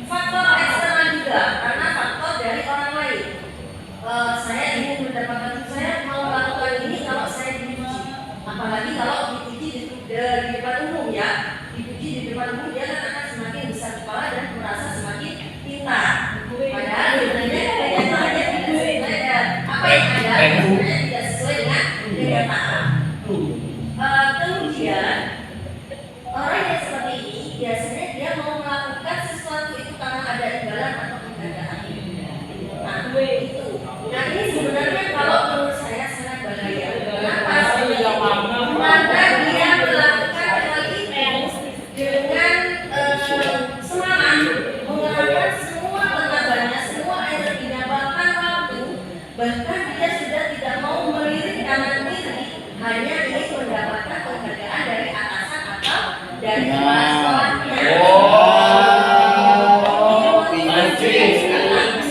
F: faktor eksternal juga, karena faktor dari orang lain. Saya ingin mendapatkan, saya mau melakukan ini kalau saya dipuji, apalagi kalau dipuji di depan umum ya, dipuji di depan umum dia kan akan semakin besar kepala dan merasa semakin pintar. Padahal sebenarnya kenyataannya tidak sesuai dengan apa yang ada, sebenarnya tidak sesuai dengan kenyataan. Kemudian orang yang seperti ini biasanya dia mau melakukan sesuatu itu karena ada imbalan atau penghargaan. Nah, itu. Nah, ini sebenarnya kalau menurut saya sangat bahaya. Kenapa? Karena dia melakukan hal ini dengan semangat, mengerahkan semua tenaganya, semua energinya, bahkan waktu, bahkan dia sudah tidak mau melirik kanan kiri, hanya ingin mendapatkan penghargaan dari atasan atau dari kepala sekolahnya.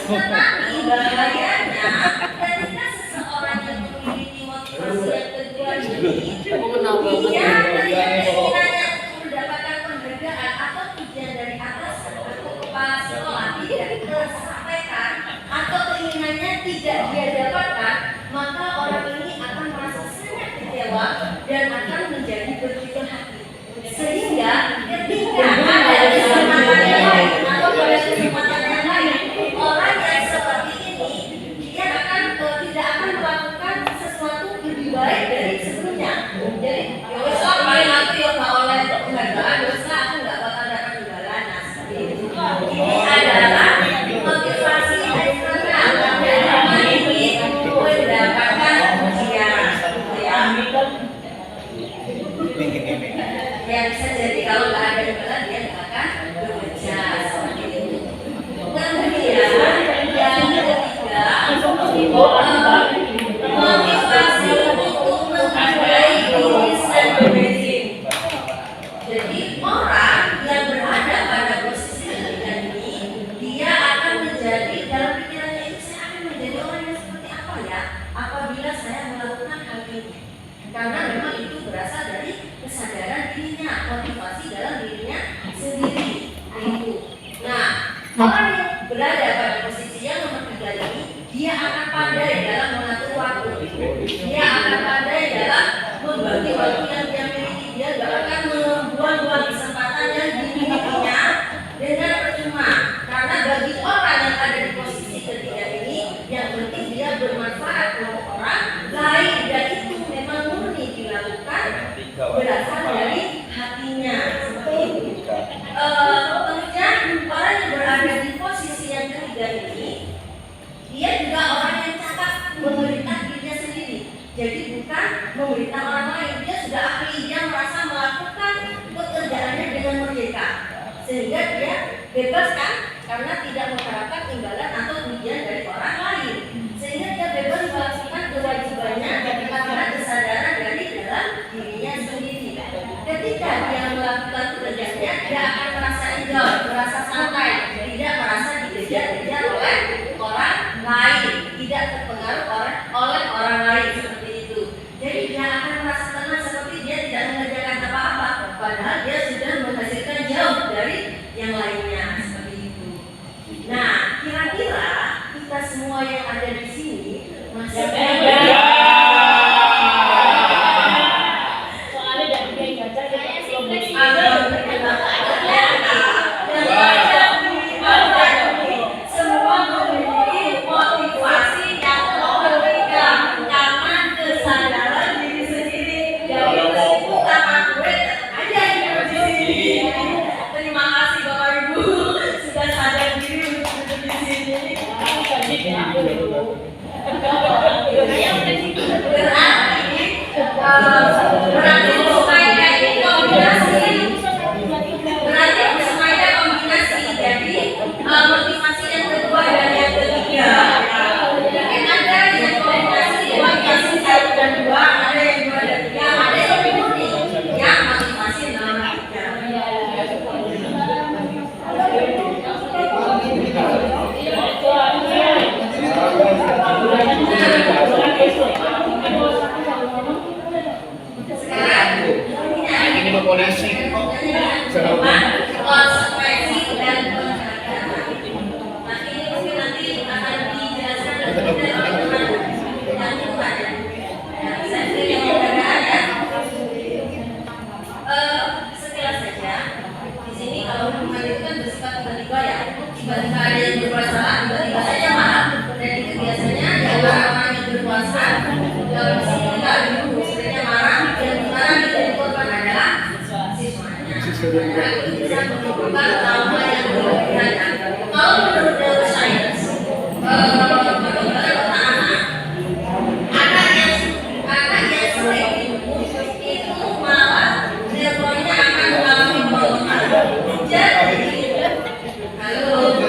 F: Tetapi bahayanya ketika seseorang yang memiliki motivasi yang kedua ini, dia keinginannya untuk mendapatkan penghargaan atau pujian dari atasan atau kepala sekolah tidak tersampaikan atau keinginannya tidak dia dapatkan, maka orang ini akan merasa sangat kecewa dan akan menjadi berkecil hati. Sehingga ketika ada kesempatan yang lain atau pada kesempatan yang lain, orang yang seperti ini dia tidak akan melakukan sesuatu lebih baik dari sebelumnya. Jadi, ya wes lah paling aku ya nggak oleh penghargaan, wes lah aku nggak bakal dapat imbalan. Nah, seperti itu. Ini adalah motivasi eksternal yang ingin mendapatkan pujian. Ya bisa jadi kalau nggak orang yang berada pada posisi yang nomor 3 ini, dia akan pandai dalam mengatur waktu, dia akan pandai dalam membagi waktu yang dia miliki, dia gak akan membuang-buang kesempatan yang dimilikinya dengan percuma. Karena bagi orang yang ada di posisi ketiga ini, yang penting dia bermanfaat untuk orang lain, dan itu memang murni dilakukan berasal dari hatinya. Seperti itu. Kemudian orang yang berada di posisi yang ketiga ini, dia juga orang yang cakap memerintah dirinya sendiri. Jadi bukan memerintah orang lain, dia sudah ahli, dia merasa melakukan pekerjaannya dengan merdeka, sehingga dia bebas kan, karena tidak mengharapkan imbalan atau pujian dari orang lain, sehingga dia bebas melakukan kewajibannya karena kesadaran dari dalam dirinya sendiri. Ketika dia melakukan pekerjaannya, dia akan merasa enjoy, merasa santai, tidak merasa dikejar-kejar oleh orang lain, tidak terpengaruh oleh orang lain seperti itu. Jadi dia akan merasa tenang seperti dia tidak mengerjakan apa-apa, padahal dia sudah menghasilkan jauh dari yang lainnya seperti itu. Nah, kira-kira kita semua yang ada di sini masih semua memiliki motivasi yang berbeda karena kesadaran diri sendiri. Jadi meskipun tanpa gue aja yang di sini. Terima kasih Bapak Ibu sudah sadar diri untuk duduk di sini. Berarti supaya ini kombinasi. Berarti supaya kombinasi. Jadi motivasi yang kedua dan yang ketiga. Mungkin ada yang kombinasi satu dan dua, ada yang dua dan tiga, ada yang lebih murni, yang motivasi nomor 3. Sekarang ini
D: polisi.
F: konsekuensi dan penghargaan. Nah, ini mungkin nanti akan dijelaskan oleh teman-teman yang depan ya. Saya pilih penghargaan ya. Sekilas saja. Di sini kalau hukuman itu kan bersifat tiba-tiba ya. Tiba-tiba ada yang berkuasa, tiba-tiba saja marah. Dan itu biasanya orang-orang yang berkuasa dalam sini tidak dulu sebenarnya marah, yang dimana menjadi korban adalah siswanya. Karena itu bisa menimbulkan trauma yang berlebihan. Kalau menurut neuroscience, perkembangan otak anak yang sering dihukum itu malah neuronnya akan mengalami penurunan. Jadi, halo.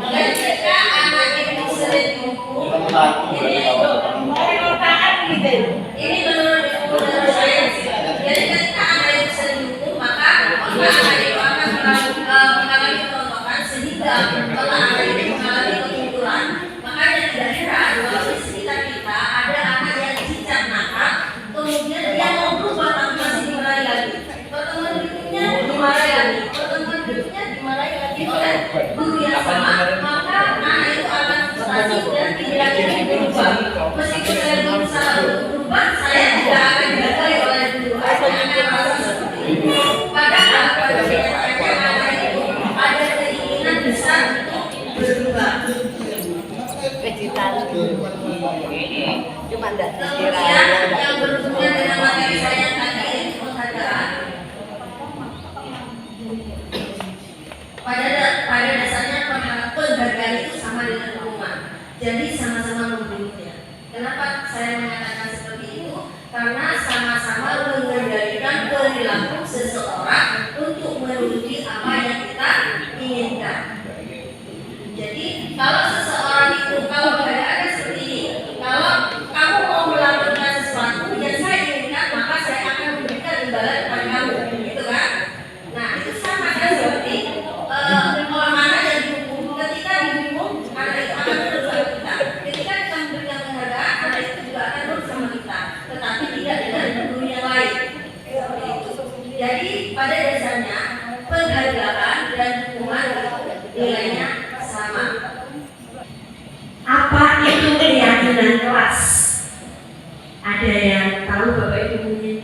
F: Ketika anak itu sering dihukum, ini menurut neuroscience. Jadi ketika anak itu sering dihukum, maka anak itu akan mengalami kerontokan, sehingga kalau anak itu mengalami kemunduran, makanya tidak heran kalau di sekitar kita ada anak yang cicat nakal, kemudian dia mau berubah tapi masih dimarahi lagi. Pertemuan berikutnya dimarahi lagi, pertemuan berikutnya dimarahi lagi oleh guru yang sama, maka anak itu akan frustasi dan tidak ingin berubah. Meskipun saya berusaha untuk berubah, saya tidak akan dihargai oleh guru. Saya akan merasa seperti itu. Padahal pada kenyataannya anak itu ada keinginan besar untuk berubah. Kemudian yang berhubungan dengan materi saya tadi ini penghargaan. Pada dasarnya penghargaan itu sama dengan hukuman. Jadi sama-sama membunuhnya. Kenapa saya mengatakan seperti itu? Karena sama-sama mengendalikan perilaku seseorang untuk menuruti apa yang kita inginkan. Jadi kalau seseorang itu, kalau keadaannya seperti ini, kalau kamu mau melakukan sesuatu yang saya inginkan, maka saya akan memberikan imbalan kepada kamu, gitu kan? Nah itu sama kan seperti orang anak yang dihukum. Ketika dihukum, anak itu akan menurut sama kita. Ketika kita memberikan penghargaan, anak itu juga akan menurut sama kita. keyakinan kelas. Ada yang tahu Bapak Ibu mungkin?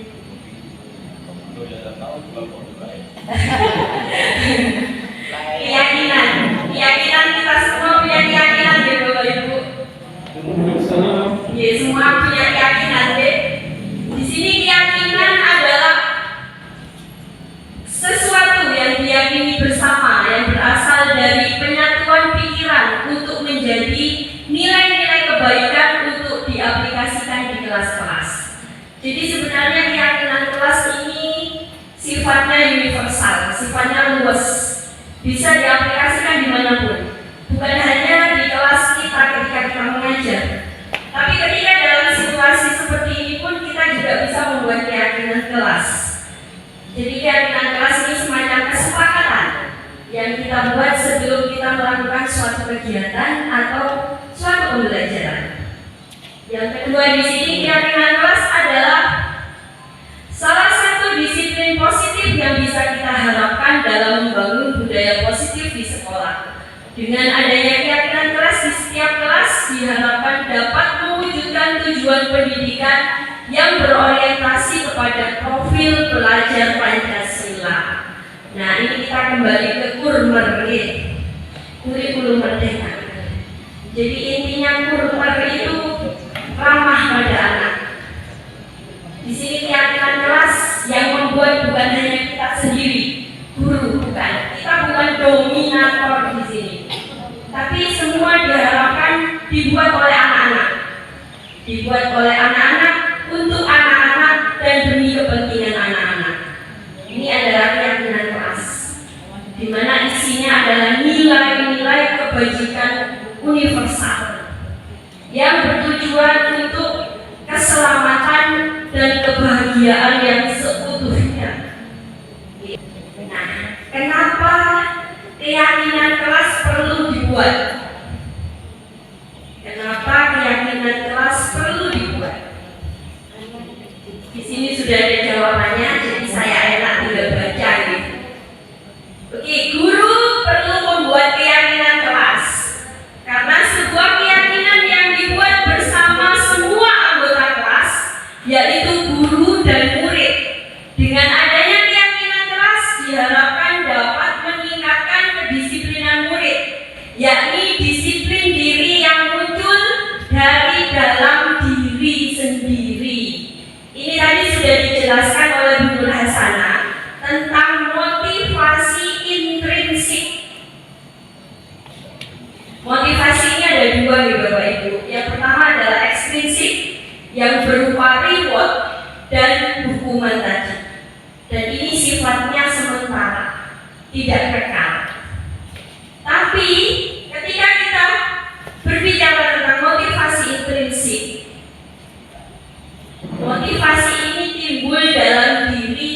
F: Keyakinan kita semua punya keyakinan ya Bapak Ibu. Ya semua punya keyakinan deh. Di sini keyakinan adalah sesuatu yang diyakini bersama yang berasal dari penyatuan pikiran untuk menjadi nilai-nilai kebaikan untuk diaplikasikan di kelas-kelas. Jadi sebenarnya keyakinan kelas ini sifatnya universal, sifatnya luas, bisa diaplikasikan dimanapun. Bukan hanya di kelas kita ketika kita mengajar, tapi ketika dalam situasi seperti ini pun kita juga bisa membuat keyakinan kelas. Jadi keyakinan kelas ini semacam kesepakatan yang kita buat sebelum kita melakukan suatu kegiatan atau suatu pembelajaran. Yang kedua di sini keyakinan kelas adalah salah satu disiplin positif yang bisa kita harapkan dalam membangun budaya positif di sekolah. Dengan adanya keyakinan kelas di setiap kelas diharapkan dapat mewujudkan tujuan pendidikan yang berorientasi kepada profil pelajar Pancasila. Nah, ini kita kembali ke Kurmer, kurikulum merdeka. Jadi intinya Kurmer itu ramah pada anak. Di sini keyakinan kelas yang membuat bukan hanya kita sendiri, guru bukan, kita bukan dominator di sini, tapi semua diharapkan dibuat oleh anak-anak, untuk anak-anak dan demi kepentingan anak-anak. Ini adalah keyakinan kelas, di mana isinya adalah nilai-nilai kebajikan universal yang bertujuan untuk keselamatan dan kebahagiaan yang seutuhnya. Nah, kenapa keyakinan kelas perlu dibuat? Kenapa keyakinan kelas perlu dibuat? Di sini sudah ada jawabannya, jadi saya enak tinggal baca gitu. Oke, guru perlu membuat keyakinan kelas karena sebuah keyakinan yang dibuat bersama semua anggota kelas, yaitu guru dan murid. Dengan adanya keyakinan kelas diharapkan dapat meningkatkan kedisiplinan murid, yakni disiplin diri yang muncul dari dalam diri sendiri. Ini tadi sudah dijelaskan oleh Bu Nur Hasanah tentang motivasi intrinsik. Motivasi ini ada dua nih Bapak Ibu. Yang pertama adalah ekstrinsik yang berupa reward dan hukuman tadi. Dan ini sifatnya sementara, tidak kekal. Tapi ketika kita berbicara tentang motivasi intrinsik, motivasi ini timbul dalam diri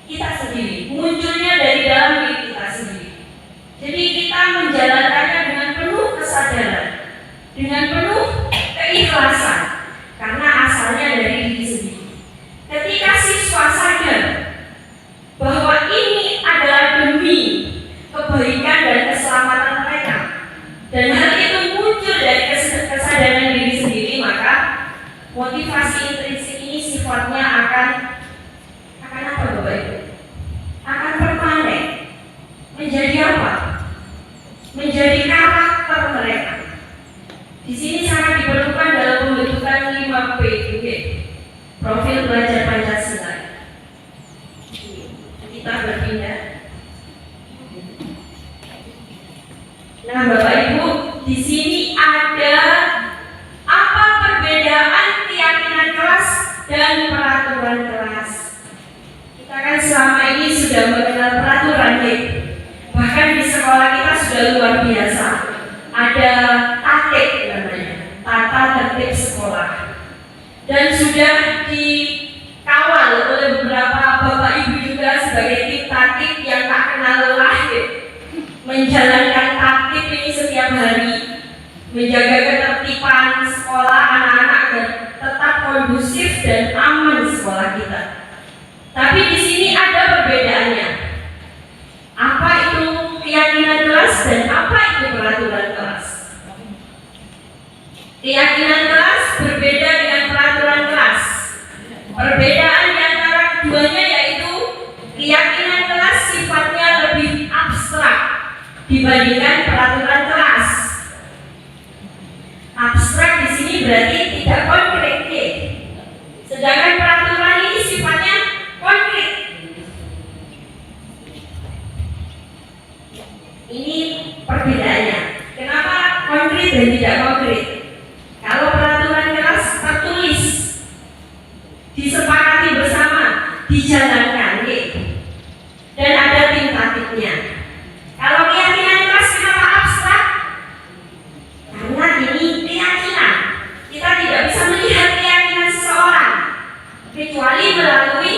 F: kita sendiri, munculnya dari dalam diri kita sendiri. Jadi kita menjalankannya dengan penuh kesadaran, dengan penuh keikhlasan, karena asalnya dari diri sendiri. Ketika siswa sadar bahwa ini adalah demi kebaikan dan keselamatan mereka, dan hal itu muncul dari kesadaran diri sendiri, maka motivasi intrinsik ini sifatnya akan apa Bapak Ibu? Akan permanen. Menjadi apa? Menjadi karakter mereka. Di sini sangat diperlukan dalam pembentukan 5P, profil pelajar Pancasila. Kita berpindah. Nah, Bapak Ibu, di sini ada apa perbedaan keyakinan kelas dan peraturan kelas. Kita kan selama ini sudah mengenal peraturan, bahkan di sekolah kita sudah luar biasa. Ada tatip namanya, tata tertib sekolah, dan sudah dikawal oleh beberapa bapak ibu juga sebagai tim tatip yang tak kenal lelah, menjalankan tatip ini setiap hari, menjaga ketertiban sekolah anak-anak agar tetap kondusif dan aman sekolah kita. Tapi di sini ada perbedaannya. Apa itu keyakinan kelas dan apa itu peraturan kelas? Keyakinan kelas berbeda dengan peraturan kelas. Perbedaan di antara keduanya yaitu keyakinan kelas sifatnya lebih abstrak dibandingkan peraturan kelas. Abstrak di sini berarti tidak konkret, sedangkan peraturan ini sifatnya konkret. Ini perbedaannya. Kenapa konkret dan tidak konkret? Kalau peraturan kelas tertulis, disepakati bersama, dijalankan, dan ada tingkatnya. Kalau keyakinan kelas kenapa abstrak? Karena ini keyakinan. Kita tidak bisa melihat keyakinan seseorang kecuali melalui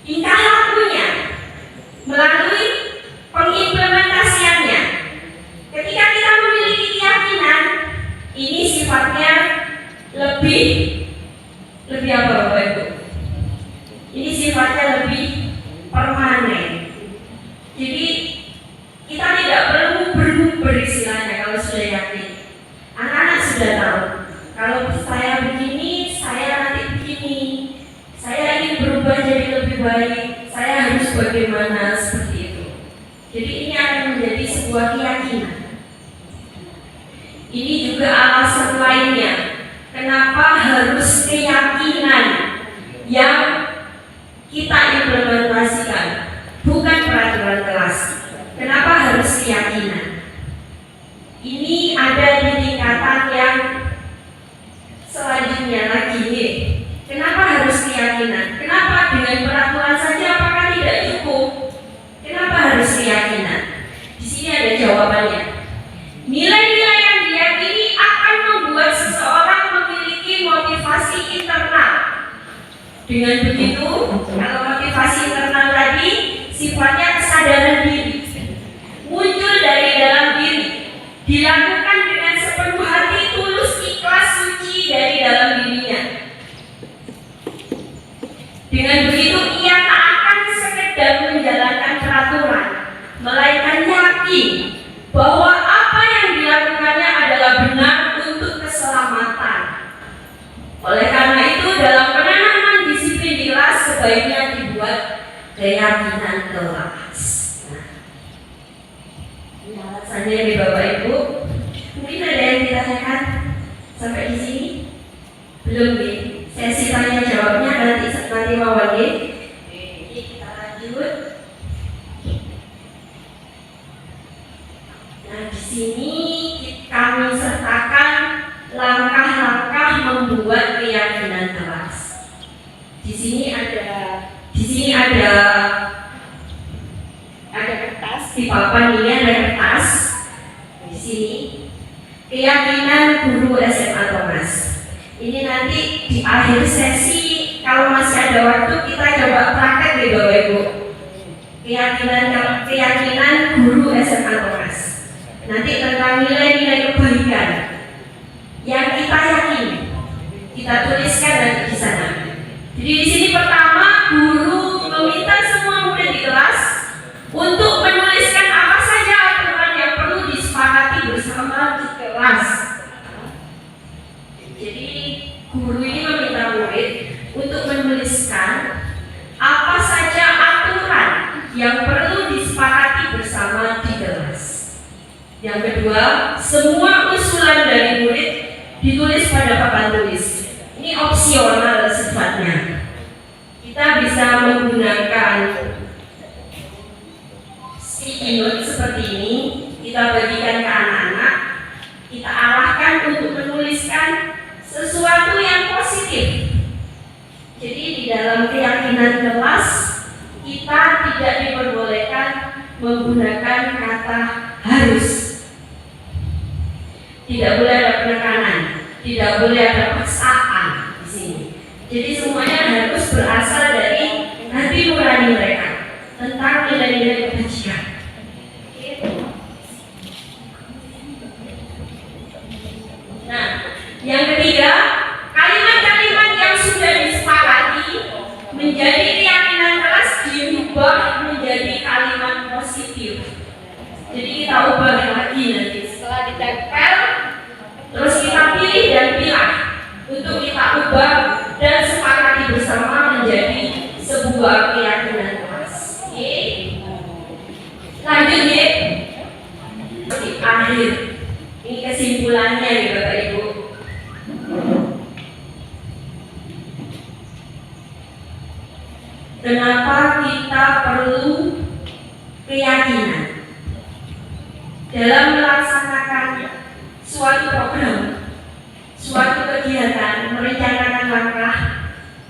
F: tingkah lakunya, melalui pengimplementasiannya. Ketika kita memiliki keyakinan, ini sifatnya lebih apa Bapak Ibu? Ini sifatnya lebih permanen. Jadi kita tidak perlu berubah istilahnya kalau sudah yakin. Anak-anak sudah tahu. Kalau saya begini, saya nanti begini. Saya ingin berubah jadi lebih baik. Saya harus bagaimana seperti itu. Jadi ini akan menjadi sebuah keyakinan. Ini juga alasan lainnya. Kenapa harus keyakinan yang kita implementasikan, bukan peraturan kelas. Kenapa harus keyakinan? Ini ada di tingkatan yang selanjutnya lagi. Kenapa harus keyakinan? Kenapa dengan peraturan saja apakah tidak cukup? Kenapa harus keyakinan? Di sini ada jawabannya. Nilai-nilai yang diyakini akan membuat seseorang memiliki motivasi internal. Dengan begitu, kalau motivasi internal tadi sifatnya kesadaran diri, muncul dari dalam diri, dilakukan dengan sepenuh hati, tulus, ikhlas, suci dari dalam dirinya. Dengan begitu ia tak akan sekedar menjalankan peraturan, melainkan yakin bahwa apa yang dilakukannya adalah benar untuk keselamatan. Oleh karena itu, dalam penanaman disiplin di kelas sebaiknya dibuat keyakinan kelas. Ini alasannya nih Bapak Ibu. Mungkin ada yang ditanyakan sampai di sini? Belum nih. Sesi tanya jawabnya nanti Wawan nih. Kita lanjut. Nah, di sini kami sertakan langkah-langkah membuat keyakinan kelas. Di sini ada kertas di papan ini ada kertas. Di sini keyakinan guru SMA Thomas. Ini nanti di akhir sesi kalau masih ada waktu kita coba praktek deh Bapak Ibu. Keyakinan guru SMA Thomas. Nanti tentang nilai-nilai kebaikan yang kita yakini, kita tuliskan nanti di sana. Jadi di sini pertama guru meminta semua murid di kelas untuk menuliskan apa saja aturan yang perlu disepakati bersama di kelas. Jadi guru ini meminta murid untuk menuliskan apa saja aturan yang perlu disepakati bersama di kelas. Yang kedua, semua usulan dari murid ditulis pada papan tulis. Ini opsional sifatnya. Kita bisa menggunakan sticky note seperti ini. Kita bagikan ke anak-anak. Kita arahkan untuk menuliskan sesuatu yang positif. Jadi di dalam keyakinan kelas kita tidak diperbolehkan menggunakan kata harus. Tidak boleh ada penekanan, tidak boleh ada paksaan di sini. Jadi semuanya harus berasal dari hati nurani mereka tentang nilai-nilai kebajikan. Nah, yang ketiga, kalimat-kalimat yang sudah disepakati menjadi keyakinan kelas diubah menjadi kalimat positif. Jadi kita ubah lagi nanti setelah ditempel, terus kita pilih sebuah keyakinan keras. Oke. Lanjut ya. Di akhir. Ini kesimpulannya ya Bapak Ibu. Kenapa kita perlu keyakinan dalam melaksanakan suatu program, suatu kegiatan, merencanakan langkah?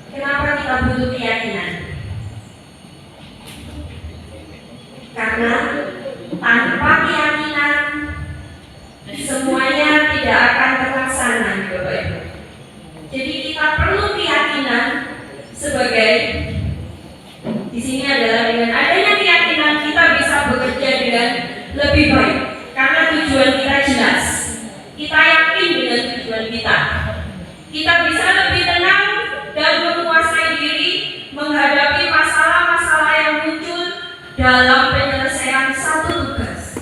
F: Kenapa kita butuh keyakinan? Karena tanpa keyakinan semuanya tidak akan terlaksana, Bapak Ibu. Jadi kita perlu keyakinan sebagai di sini adalah dengan adanya keyakinan kita bisa bekerja dengan lebih baik karena tujuan kita jelas. Kita yakin dengan tujuan kita. Kita bisa lebih tenang dan menguasai diri menghadapi masalah-masalah yang muncul dalam penyelesaian satu tugas.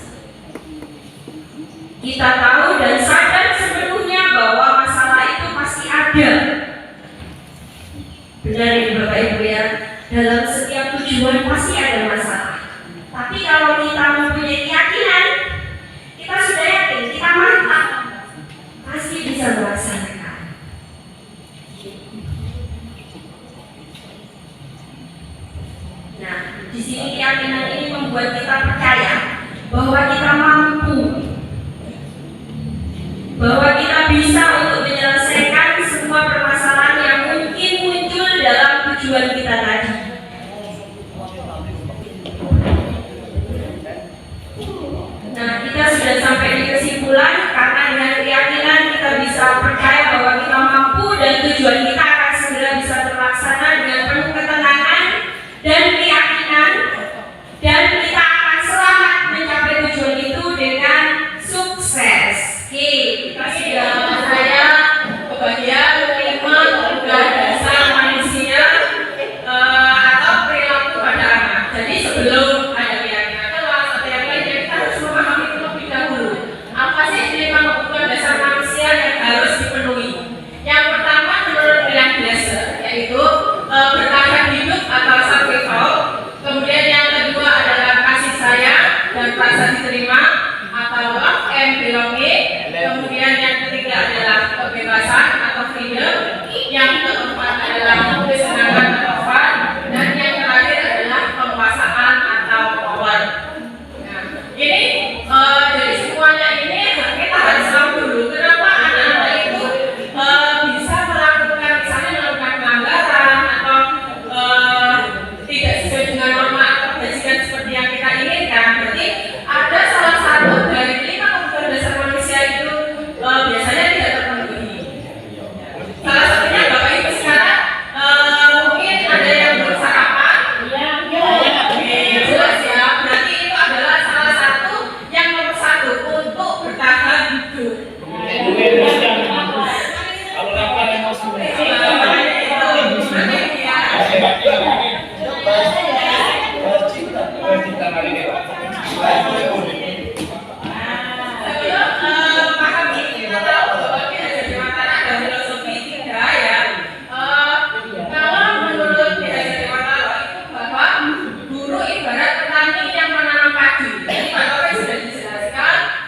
F: Kita tahu dan sadar sepenuhnya bahwa masalah itu pasti ada. Benar ini Bapak Ibu ya, dalam setiap tujuan pasti ada masalah. Tapi kalau kita mempunyai keyakinan, kita sudah yakin, kita mantap, pasti bisa melaksanakan. Nah, di sini keyakinan ini membuat kita percaya bahwa kita mampu, bahwa kita bisa untuk menyelesaikan semua permasalahan yang mungkin muncul dalam tujuan kita tadi. Nah, kita sudah sampai di kesimpulan karena dengan keyakinan kita bisa percaya bahwa kita mampu dan tujuan kita akan segera bisa terlaksana dengan penuh ketenangan dan keyakinan, dan kita akan selamat mencapai tujuan itu dengan sukses. Oke, kita sudah saya kebagian 5 tugas dasar manusia atau perilaku pada anak. Jadi sebelum ada keyakinan kelas atau yang lainnya, kita harus memahami terlebih dahulu apa sih 5 kebutuhan dasar manusia yang harus dipenuhi. Yang pertama menurut William Glasser yaitu bertahan hidup atau survival. Kemudian yang kedua adalah kasih sayang dan rasa diterima atau love and belonging. Kemudian yang ketiga adalah kebebasan atau freedom. Yang keempat adalah kesenangan atau fun. Dan yang terakhir adalah kekuasaan atau power. Nah, ini dari semuanya ini kita harus tahu dulu kenapa anak-anak itu bisa melakukan, misalnya melakukan pelanggaran atau tidak sesuai dengan norma atau kebajikan seperti yang kita inginkan. Berarti ada salah satu dari 5 kebutuhan dasar manusia itu biasanya tidak terpenuhi. Salah satunya Bapak Ibu sekarang mungkin ada yang belum sarapan. Jelas ya. Berarti itu adalah salah satu yang nomor 1 untuk bertahan hidup.
D: Kalau lapar emosi.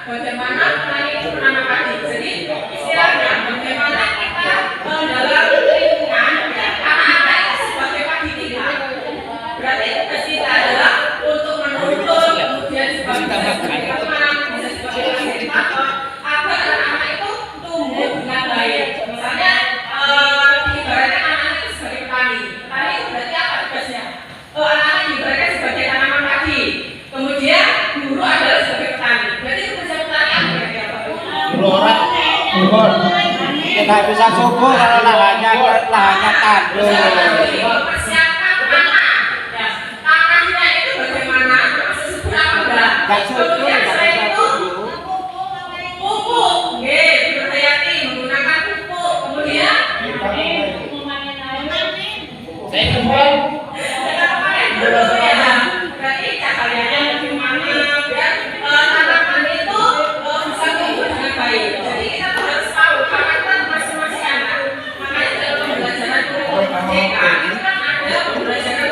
F: Bagaimana petani itu menanam padi. Jadi istilahnya bagaimana kita dalam lingkungan anak-anak sebagai padi kita. Berarti tugas kita adalah untuk menuntun, kemudian sebagai menanam bisa sebagai fasilitator agar anak-anak itu tumbuh dengan baik. Misalnya diibaratkan anak-anak itu sebagai petani. Petani itu berarti apa tugasnya? Anak-anak diibaratkan sebagai tanaman padi. Kemudian guru adalah sebagai petani. Berarti
D: Kita bisa subur kalau lahannya tandus.
F: Persiapkan tanah. Ya, tanahnya itu bagaimana? Subur apa enggak? Kemudian selain itu pupuk. Berhati-hati menggunakan pupuk. Kemudian
D: Saya kembali.
F: berarti cahayanya lebih mana biar tanaman itu bisa tumbuh dengan baik. Jadi kita harus tahu karakter masing-masing anak. Makanya dalam pembelajaran kurikulum TK itu kan ada pembelajaran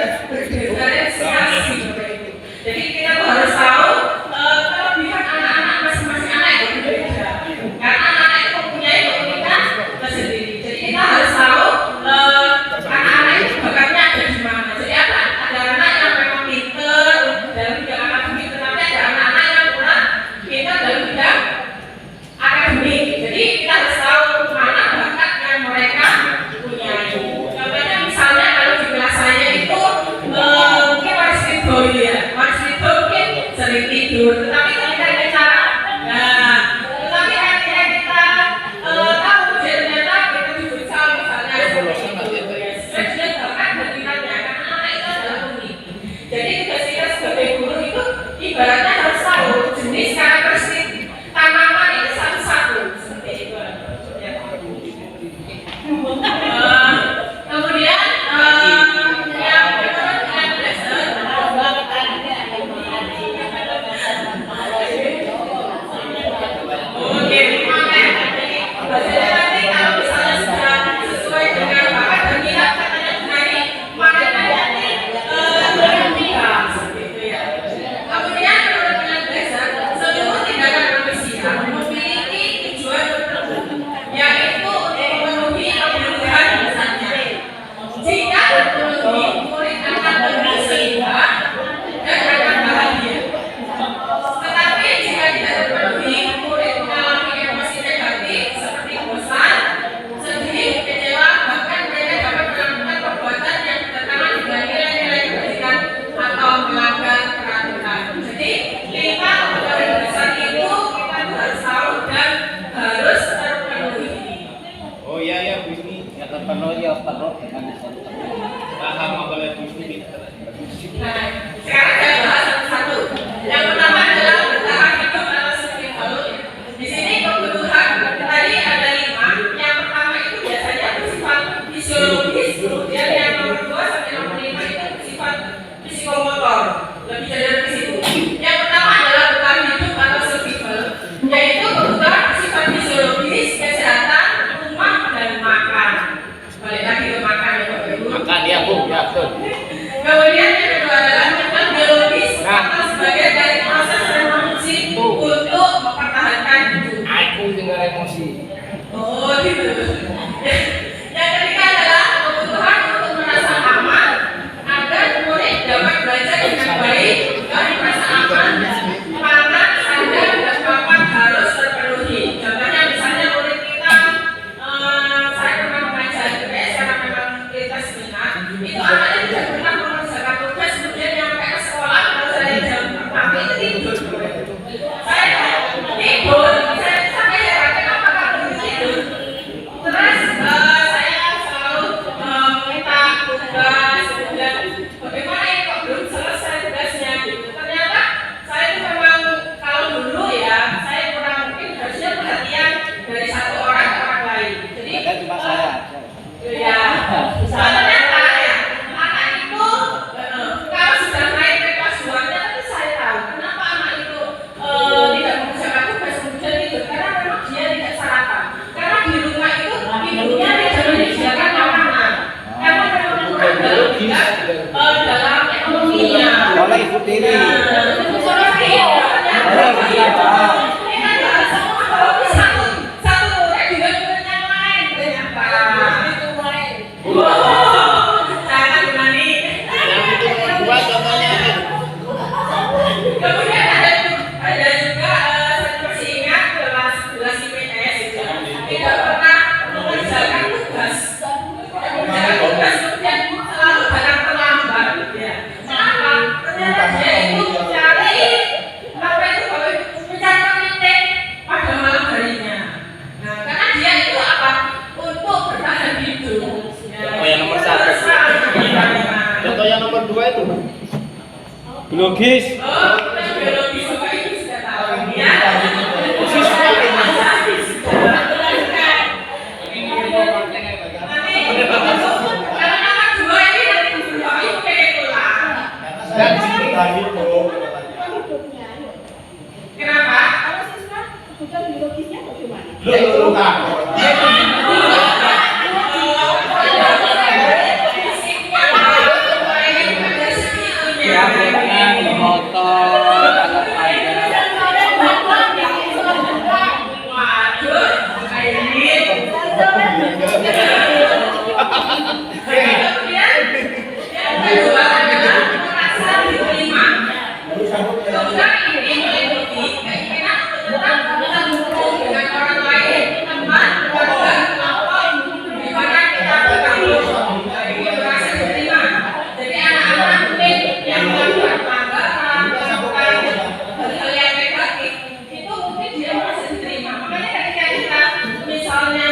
D: iya ya Bu ini ya terpenuhi ya perlu dengan paham apalagi Bu ini.
F: Nah, sekarang saya bahas satu-satu. Yang pertama adalah bertahan hidup atau survival. Di sini kebutuhan tadi ada 5. Yang pertama itu biasanya bersifat fisiologis, kemudian yang nomor 2 sampai nomor 5 itu bersifat psikomotor. Lebih dari ke situ. Yang pertama adalah bertahan hidup atau survival, yaitu kebutuhan bersifat fisiologis, kesehatan, rumah dan makan. Balik lagi ke makan ya Bapak Ibu.
D: Makan ya Bu, ya betul.
F: Kemudian yang kedua adalah kebutuhan biologis atau sebagai dari proses reproduksi untuk mempertahankan hidup.
D: Aku dengar emosi.
F: Oh gitu. Yang ketiga adalah kebutuhan untuk merasa aman agar murid dapat belajar dengan baik dan merasa aman, pangan, sandar dan papan harus terpenuhi. Contohnya misalnya murid kita, saya pernah mengajar IPS karena memang lintas minat, itu anaknya tidak pernah mengerjakan tugas, kemudian nyampe ke sekolah kalau saya jam pertama itu tidur. Saya tidur, saya sampai heran kenapa kamu tidur. Terus saya selalu minta tugas, kemudian bagaimana ini kok belum selesai tugasnya gitu. Ternyata saya itu memang kalau dulu ya saya kurang mungkin harusnya perhatian dari satu orang ke orang lain. Jadi
D: Kan cuma saya.
F: ya, ternyata ya anak itu kalau sudah naik ke kelas 2-nya tapi saya tahu kenapa anak itu tidak mengerjakan tugas kemudian tidur karena memang dia tidak sarapan. Karena di rumah itu ibunya tidak menyediakan makanan. Karena memang kurang dalam dalam ekonominya.
D: Oleh ibu tiri.
F: Satu murid juga murid yang lain ternyata. Jangan berani.
D: Dua contohnya.
F: Kemudian ada juga saya masih ingat kelas IPS itu tidak pernah mengerjakan tugas. Mengerjakan tugas kemudian selalu datang terlambat. Ya. Kenapa? Ternyata dia itu mencari apa itu kalau mencari pemimpin pada malam harinya. Nah, karena dia itu apa? Untuk bertahan hidup.
D: Contoh yang nomor 1. Contoh yang nomor 2 itu. Biologis.
F: Oh, kita biologi Bapak Ibu sudah tahu ya. Nanti karena nomor 2 ini dari Bapak Ibu pengen pulang. Kenapa?
D: Motor,
F: Waduh, ini. Kemudian yang kedua adalah merasa diterima. Kemudian ini meliputi keinginan untuk tetap terhubung dengan orang lain, teman, keluarga, kelompok, di mana kita bergabung. Ini merasa diterima. Jadi anak-anak mungkin yang melakukan pelanggaran, melakukan hal-hal yang negatif, itu mungkin dia merasa diterima. Makanya ketika kita misalnya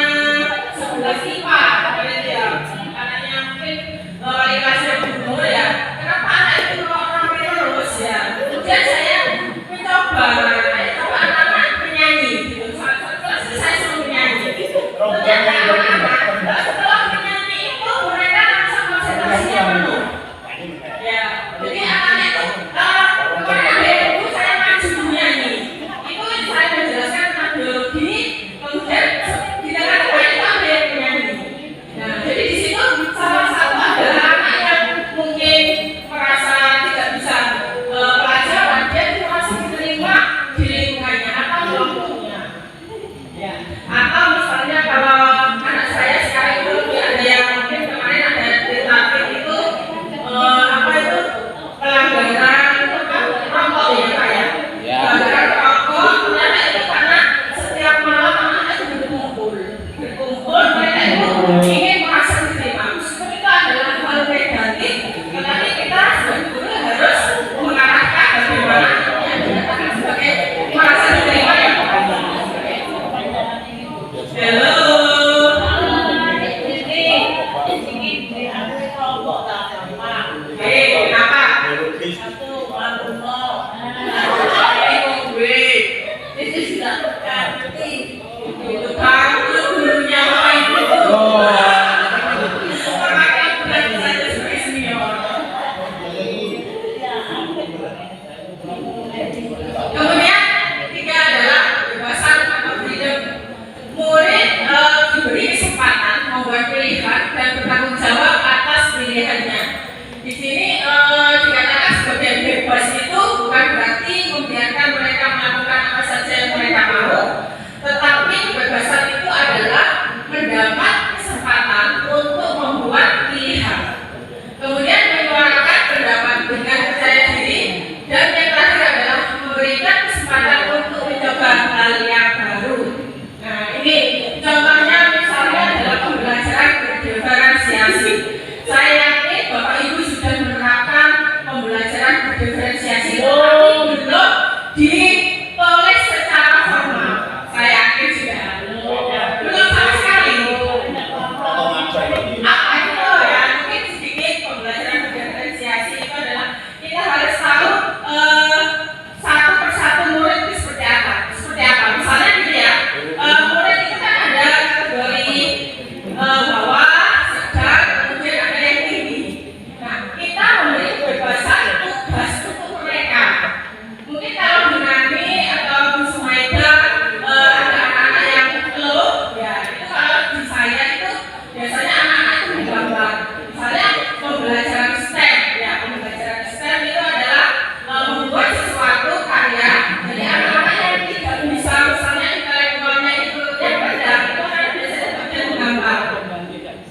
F: 11 IPA, anaknya mungkin kelasnya berumur ya, kenapa anak itu orang terus ya? Kemudian saya mencoba anak-anak menyanyi, gitu. Satu kelas itu saya suruh menyanyi. Ternyata anak-anak setelah menyanyi itu mereka merasa konsentrasinya penuh. Ya, jadi anak-anak itu kemarin ada ibu saya maju menyanyi. Itu saya menjelaskan tentang biologi, kemudian di tengah-tengah itu ada yang menyanyi. Nah, jadi di situ salah satu adalah anak yang mungkin merasa tidak bisa pelajaran, dia merasa diterima di lingkungannya atau kelompoknya. Ya. Atau misalnya kalau anak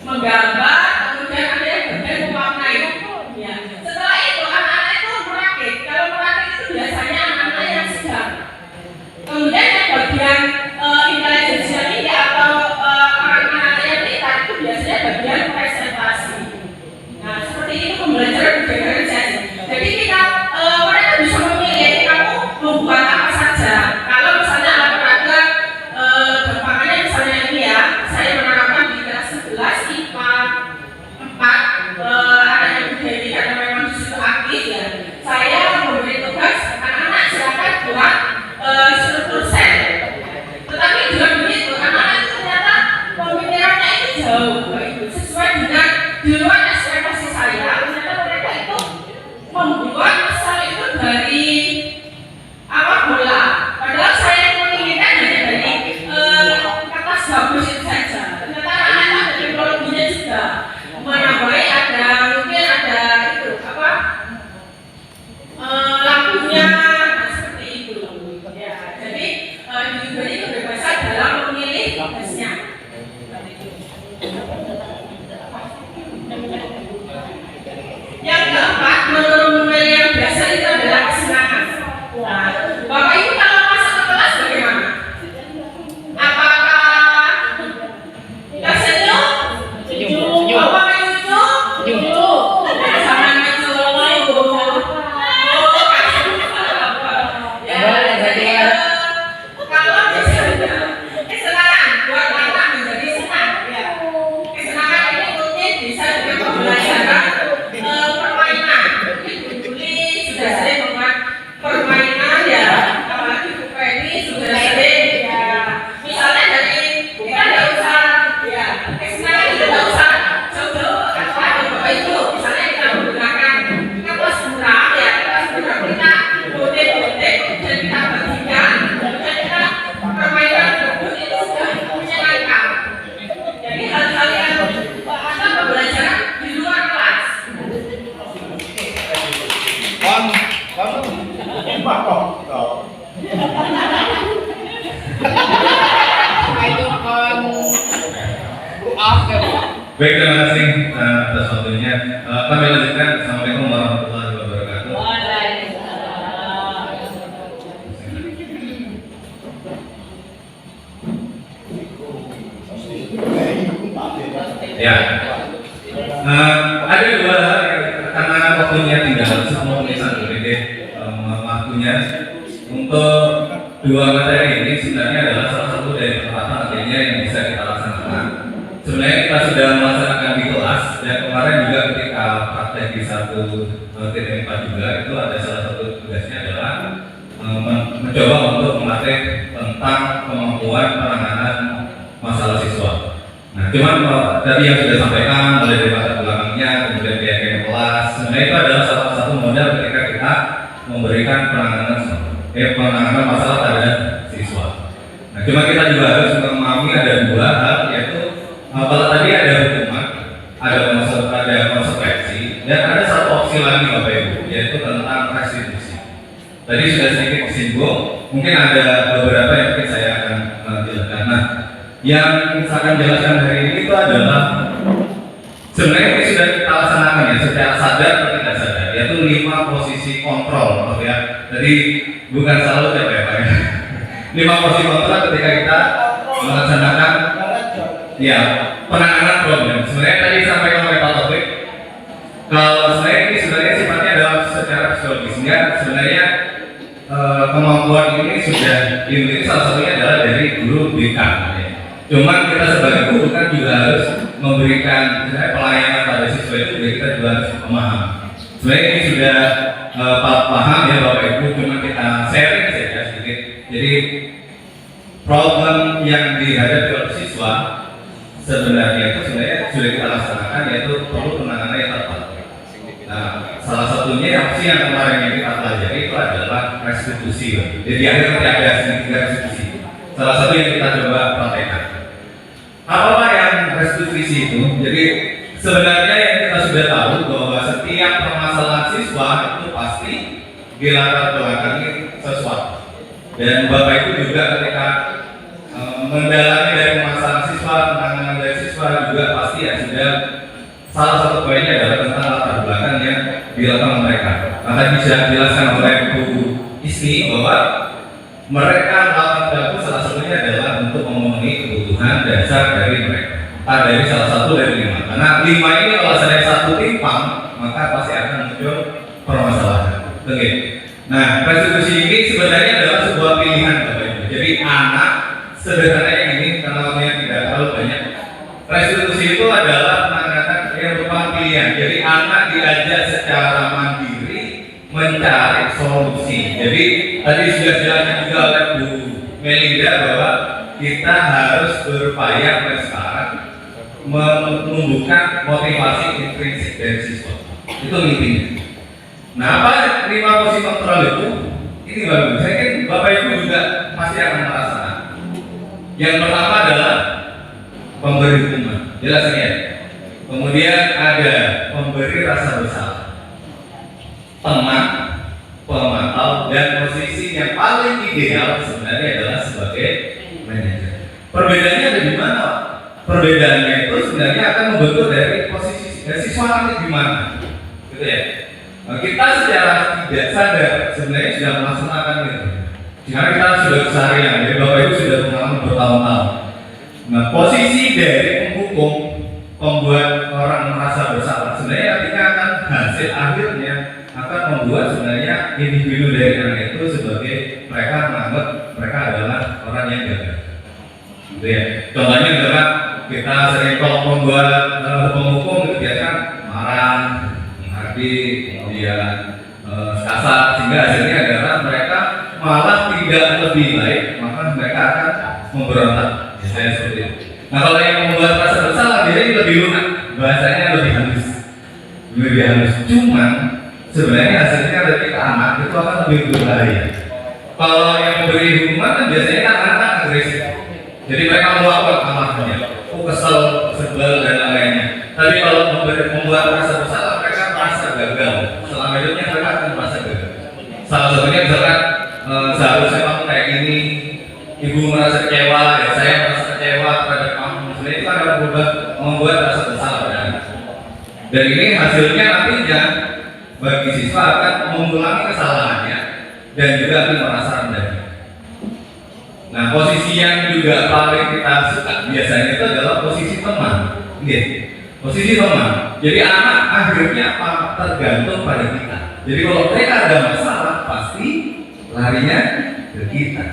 G: menggambar, kemudian ada yang bagian mewarnai. Ya. Setelah itu anak-anak itu merakit. Kalau merakit itu biasanya anak-anak yang sedang. Kemudian yang bagian intelijensia ini atau anak-anak yang pintar itu biasanya bagian presentasi. Nah, seperti itu pembelajaran budaya kerja. Jadi kita mereka bisa memilih kamu membuat apa saja. Kalau misalnya olahraga gampangannya misalnya ini ya, saya menerapkan di kelas 11 IPA 4 ada yang budaya ini karena memang di situ aktif ya. Saya memberi tugas anak-anak silakan buat struktur sel. Tetapi juga begitu, anak-anak itu ternyata pemikirannya itu jauh, sesuai dengan di luar ekspektasi saya. Ternyata mereka itu membuat sel itu dari awal bola. Padahal saya menginginkan hanya dari kertas bagus itu saja. Ternyata anak-anak ada teknologinya juga. Menambahi ada mungkin ada itu apa lampunya seperti itu. Ya, jadi diberi kebebasan dalam memilih tugasnya. Yang keempat, menurut yang biasa itu adalah kesenangan. Nah, Bapak Ibu kalau masuk ke kelas bagaimana? Apakah kita senyum? Senyum. Bapak senyum? Senyum. Jangan senyum. Jadi kalau misalnya kesenangan buat anak menjadi senang, ya. Kesenangan ini mungkin bisa dengan pembelajaran permainan. Mungkin sudah sering membuat permainan ya, apalagi Bu Penny sudah sering ya. Misalnya dari kita nggak usah ya, kesenangan itu nggak usah jauh-jauh apa Bapak Ibu. Misalnya kita menggunakan kertas murah ya, kertas murah kita botek-botek dan kita bagikan, kemudian kita permainan tersebut itu sudah menyenangkan. Jadi hal-hal yang ada pembelajaran di luar kelas.
C: Baik, terima kasih atas waktunya. Kami lanjutkan. Assalamualaikum warahmatullahi wabarakatuh. Ya, ada dua hal yang karena waktunya tinggal 10 menit satu menit waktunya untuk dua materi ini sebenarnya adalah salah satu dari beberapa materinya yang bisa kita laksanakan. Sebenarnya kita sudah melaksanakan di kelas dan kemarin juga ketika praktek di 1.4 juga itu ada salah satu tugasnya adalah mencoba untuk melatih tentang kemampuan penanganan masalah siswa. Nah, cuman tadi yang sudah sampaikan mulai dari latar belakangnya, kemudian keyakinan kelas, sebenarnya itu adalah salah satu modal ketika kita memberikan penanganan masalah pada siswa. Nah, cuma kita juga harus memahami ada dua hal, yaitu kalau tadi ada hukuman, ada konsekuensi, dan ada satu opsi lagi Bapak Ibu, yaitu tentang restitusi. Tadi sudah sedikit disinggung, mungkin ada beberapa yang mungkin saya akan jelaskan. Nah, yang saya akan jelaskan hari ini itu adalah sebenarnya ini sudah kita laksanakan ya secara sadar atau tidak sadar, yaitu 5 posisi kontrol, ya. Jadi bukan selalu ya Pak ya. 5 posisi kontrol ketika kita melaksanakan ya penanganan problem. Sebenarnya tadi disampaikan oleh Pak Taufik, kalau saya ini sebenarnya sifatnya adalah secara psikologis, ya sebenarnya kemampuan ini sudah dimiliki salah satunya adalah dari guru BK. Ya. Cuman kita sebagai guru kan juga harus memberikan pelayanan pada siswa itu, jadi kita juga harus memahami. Sebenarnya ini sudah paham ya Bapak Ibu, cuma kita sharing saja sedikit. Jadi problem yang dihadapi oleh siswa sebenarnya itu sebenarnya sudah kita laksanakan, yaitu perlu penanganan yang tepat. Nah, salah satunya opsi yang kemarin yang kita pelajari itu adalah restitusi. Jadi akhirnya ada sedikit restitusi. Salah satu yang kita coba praktekkan. Apa yang restitusi itu? Jadi sebenarnya yang kita sudah tahu bahwa setiap permasalahan siswa itu pasti dilatar belakangi sesuatu. Dan Bapak Ibu juga ketika mendalami dari pemasaran siswa, penanganan dari siswa juga pasti ya sudah salah satu poinnya adalah tentang latar belakang yang dilakukan mereka. Maka bisa dijelaskan oleh Bu Isni bahwa mereka melakukan dapur salah satunya adalah untuk memenuhi kebutuhan dasar dari mereka. Dari salah satu dari 5. Karena 5 ini kalau ada satu timpang, maka pasti akan muncul permasalahan. Oke. Nah, restitusi ini sebenarnya adalah sebuah pilihan Bapak Ibu. Jadi anak sederhananya ini karena waktunya tidak terlalu banyak. Restitusi itu adalah penanganan yang merupakan pilihan. Jadi anak diajak secara mandiri mencari solusi. Jadi tadi sudah dijelaskan juga oleh Bu Melinda bahwa kita harus berupaya mulai sekarang menumbuhkan motivasi intrinsik dari siswa. Itu intinya. Nah, apa 5 posisi kontrol itu? Ini baru. Saya yakin Bapak Ibu juga pasti akan merasakan. Yang pertama adalah pemberi hukuman. Jelas ya. Kemudian ada pemberi rasa bersalah, teman, pemantau, dan posisi yang paling ideal sebenarnya adalah sebagai manajer. Perbedaannya ada di mana? Perbedaannya itu sebenarnya akan membentuk dari posisi siswa nanti di mana, gitu ya. Nah, kita secara tidak sadar sebenarnya sudah melaksanakan itu. Karena kita sudah keseharian, jadi Bapak Ibu sudah pengalaman bertahun-tahun. Nah, posisi dari penghukum, pembuat orang merasa bersalah, sebenarnya artinya akan hasil akhirnya akan membuat sebenarnya individu dari anak itu sebagai mereka menganggap mereka adalah orang yang gagal. Gitu ya. Contohnya adalah kita sering kalau membuat penghukum itu biasa marah, menghardik, kemudian kasar, sehingga hasilnya adalah mereka malah tidak lebih baik, maka mereka akan memberontak. Biasanya seperti itu. Nah, kalau yang membuat rasa bersalah biasanya lebih lunak, bahasanya lebih halus, Cuman sebenarnya hasilnya dari ke anak itu akan lebih berbahaya. Kalau yang memberi hukuman kan biasanya kan anak agresif, jadi mereka melakukan amarahnya, kesel, sebel dan lainnya. Tapi kalau membuat rasa bersalah, mereka merasa gagal. Selama hidupnya mereka akan merasa gagal. Salah satunya misalkan seharusnya kamu kayak gini, ibu merasa kecewa, ya saya merasa kecewa terhadap kamu. Sebenarnya itu kan akan membuat rasa bersalah pada anak. Dan ini hasilnya nantinya bagi siswa akan mengulangi kesalahannya dan juga akan merasa rendah. Nah, posisi yang juga paling kita suka biasanya itu adalah posisi teman. Posisi teman. Jadi anak akhirnya tergantung pada kita. Jadi kalau mereka ada masalah pasti larinya ke kita.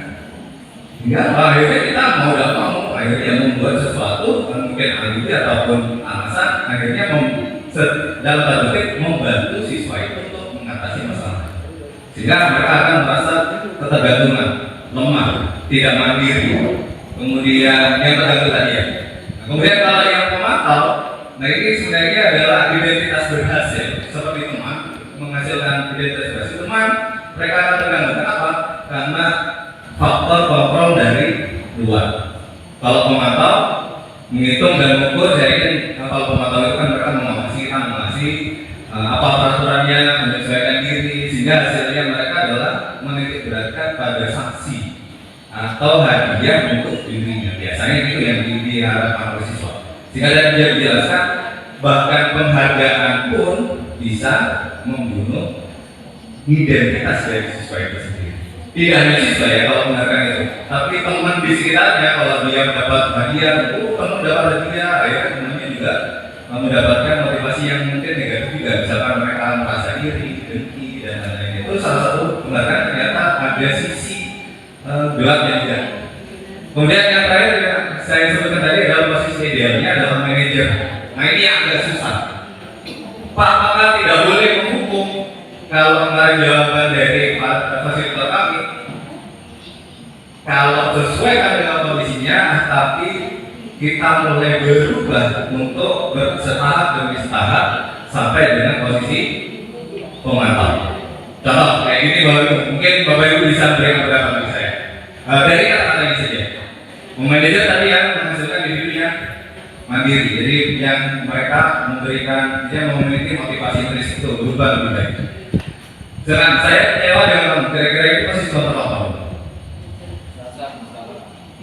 C: Hingga akhirnya kita mau tidak mau akhirnya membuat sesuatu mungkin alibi ataupun alasan akhirnya dalam tanda kutip membantu siswa itu untuk mengatasi masalah. Sehingga mereka akan merasa ketergantungan, lemah, tidak mandiri. Kemudian yang terganggu tadi ya. Nah, kemudian kalau yang pemantau, nah ini sebenarnya adalah identitas berhasil seperti teman menghasilkan identitas berhasil. Teman mereka akan terganggu. Kenapa? Karena faktor kontrol dari luar. Kalau pemantau menghitung dan mengukur, saya yakin kalau pemantau itu kan mereka mengawasi apa peraturannya, menyesuaikan diri, sehingga hasilnya mereka adalah menitik beratkan pada sanksi atau hadiah untuk dirinya. Biasanya itu yang diharapkan oleh siswa. Sehingga tadi dia dijelaskan bahkan penghargaan pun bisa membunuh identitas dari siswa itu sendiri. Tidak hanya siswa ya kalau penghargaan itu, tapi teman di sekitarnya kalau dia mendapat hadiah, teman dapat hadiah, akhirnya temannya juga mendapatkan motivasi yang mungkin negatif juga. Misalkan mereka merasa iri, dengki dan lain-lain. Itu salah satu penghargaan ternyata ada sisi gelapnya juga. Kemudian yang terakhir yang saya sebutkan tadi adalah posisi idealnya adalah manajer. Nah ini yang agak susah. Pak, maka tidak boleh menghukum. Kalau kemarin jawaban dari fasilitator kami, kalau sesuai dengan kondisinya, tapi kita mulai berubah untuk bertahap demi tahap sampai dengan posisi pemantau. Contoh kayak gini mungkin Bapak Ibu bisa berikan pendapat bagi saya. Dari kata-kata ini saja. Manajer tadi yang menghasilkan individu yang mandiri, jadi yang mereka memberikan, dia memiliki motivasi intrinsik itu berubah lebih baik. Sedangkan saya kecewa dengan kira-kira itu pasti sesuatu apa?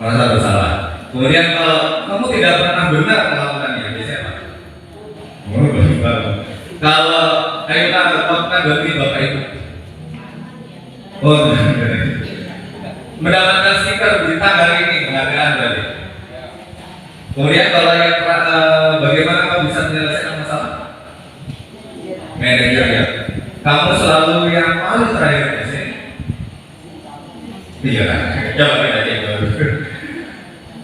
C: Merasa bersalah.
B: Kemudian kalau kamu tidak pernah benar melakukannya, biasanya apa? Oh, benar. Kalau ayo kita lakukan berarti bapak itu. Oh, mendapatkan stiker berita hari ini penghargaan berarti. Kemudian kalau yang bagaimana kamu bisa menyelesaikan masalah? Manajer ya. Kamu selalu yang paling terakhir biasanya. Iya kan? Coba kita cek dulu.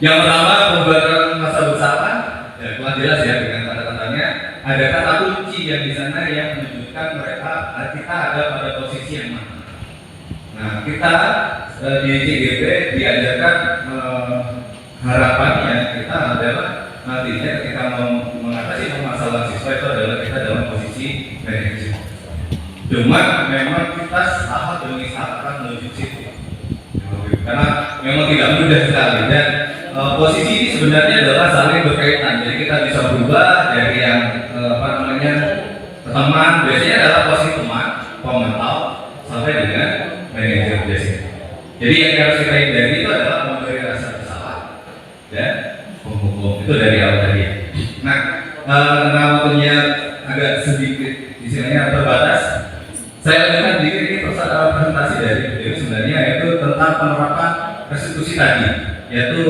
B: Yang pertama pembuatan masa bersalah. Ya, kurang jelas ya dengan kata-katanya. Ada kata kunci yang di sana yang menunjukkan kita ada pada posisi yang mana. Nah, kita di CGP diajarkan harapannya kita adalah nantinya ketika mengatasi permasalahan siswa itu adalah kita dalam posisi manajer. Cuma memang kita tahap demi tahap akan menuju situ, karena memang tidak mudah sekali dan posisi ini sebenarnya adalah saling berkaitan. Jadi kita bisa berubah dari yang teman, biasanya adalah posisi teman, pemantau sampai dengan manajer biasanya. Jadi yang harus kita hindari itu adalah memberi rasa bersalah dan menghukum, itu dari awal tadi. Nah, karena waktunya agak sedikit istilahnya terbatas, saya akan ini presentasi dari beliau sebenarnya yaitu tentang penerapan restitusi tadi, yaitu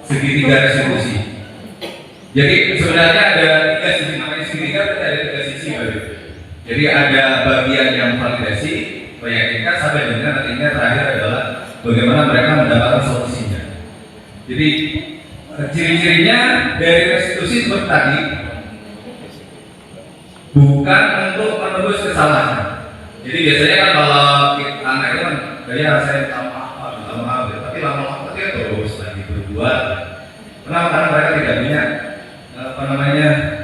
B: segitiga restitusi. Jadi sebenarnya ada tiga sisi, namanya segitiga berarti ada tiga sisi baru. Jadi ada bagian yang validasi, meyakinkan sampai dengan nantinya terakhir adalah bagaimana mereka mendapatkan solusinya. Jadi ciri-cirinya dari restitusi seperti tadi bukan untuk menebus kesalahan. Jadi biasanya kan kalau anak itu kan saya minta maaf, tapi lama-lama dia terus lagi berbuat. Kenapa? Karena mereka tidak punya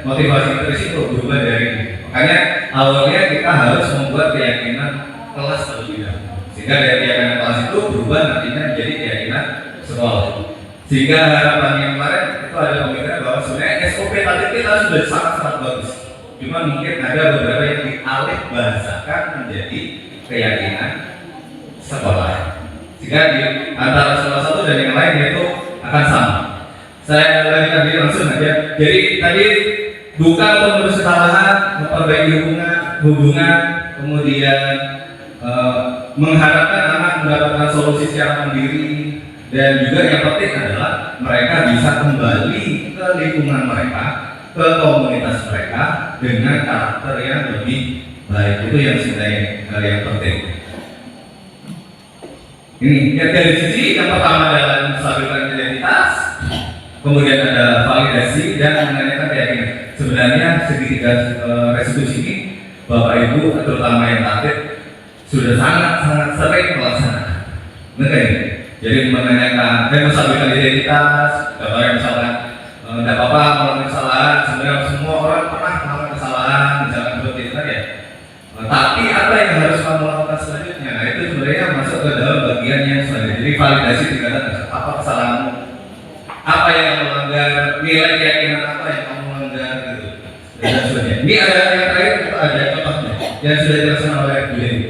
B: motivasi terus itu berubah dari ini. Makanya awalnya kita harus membuat keyakinan kelas terlebih dahulu. Sehingga dari keyakinan kelas itu berubah nantinya menjadi keyakinan sekolah. Sehingga harapan yang kemarin itu ada pemikiran bahwa sebenarnya SOP tadi kita sudah sangat bagus. Cuma mungkin ada beberapa yang dialih bahasakan menjadi keyakinan sekolah. Sehingga di antara salah satu dan yang lain itu akan sama. Saya tadi langsung aja. Jadi tadi bukan untuk menebus kesalahan, memperbaiki hubungan, kemudian mengharapkan anak mendapatkan solusi secara mandiri, dan juga yang penting adalah mereka bisa kembali ke lingkungan mereka, ke komunitas mereka dengan karakter yang lebih baik. Itu yang sebenarnya yang penting. Ini dari sisi yang pertama adalah menstabilkan identitas, kemudian ada validasi dan menanyakan keyakinan. Sebenarnya segitiga restitusi ini Bapak Ibu terutama yang aktif sudah sangat sering melaksanakan. Benar ini? Jadi menanyakan dan menstabilkan identitas. Contohnya misalkan tidak apa-apa melakukan kesalahan. Sebenarnya semua orang pernah melakukan kesalahan, misalkan seperti itu ya. Tapi apa yang harus kamu lakukan selanjutnya? Nah itu sebenarnya masuk ke dalam bagian yang selanjutnya. Jadi validasi dikatakan apa kesalahanmu, apa yang kamu melanggar, nilai keyakinan apa yang kamu melanggar gitu. Dan sebagainya. Ini ada yang terakhir itu ada contohnya yang sudah dilaksanakan oleh Bu Dewi.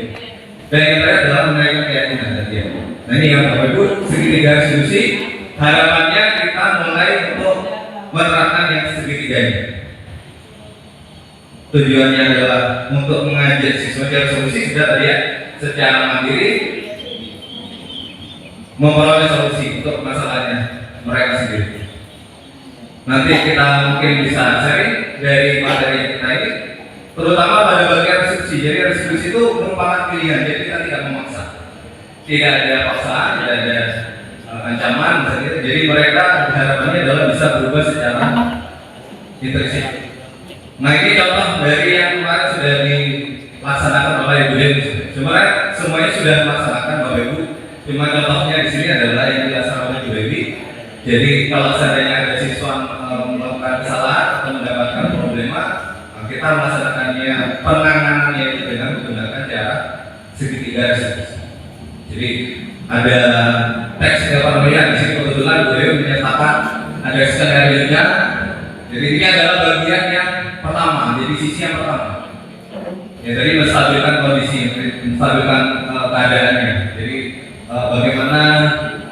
B: Dan yang terakhir adalah menaikkan keyakinan tadi ya. Nah ini yang Bapak Ibu segitiga restitusi, harapannya kita mulai untuk menerapkan yang segitiga ini. Tujuannya adalah untuk mengajak siswa secara solusi sudah tadi ya, secara mandiri memperoleh solusi untuk masalahnya mereka sendiri. Nanti kita mungkin bisa sharing dari materi kita ini, terutama pada bagian restitusi. Jadi restitusi itu merupakan pilihan, jadi kita tidak memaksa, tidak ada paksaan, tidak ada ancaman, misalnya. Jadi mereka harapannya adalah bisa berubah secara intensif. Nah ini contoh dari yang kemarin sudah dilaksanakan oleh Ibu Dewi. Semuanya sudah dilaksanakan Bapak Ibu. Cuma contohnya di sini adalah yang dilaksanakan oleh Ibu Dewi. Jadi kalau seandainya ada siswa melakukan kesalahan atau mendapatkan problema, kita melaksanakannya penanganannya itu dengan menggunakan cara segitiga restitusi. Jadi ada teks di sini kebetulan Bu Dewi menyatakan ada skenario-nya. Jadi ini adalah bagian yang pertama, jadi sisi yang pertama. Ya tadi menstabilkan kondisi, menstabilkan keadaannya. Jadi bagaimana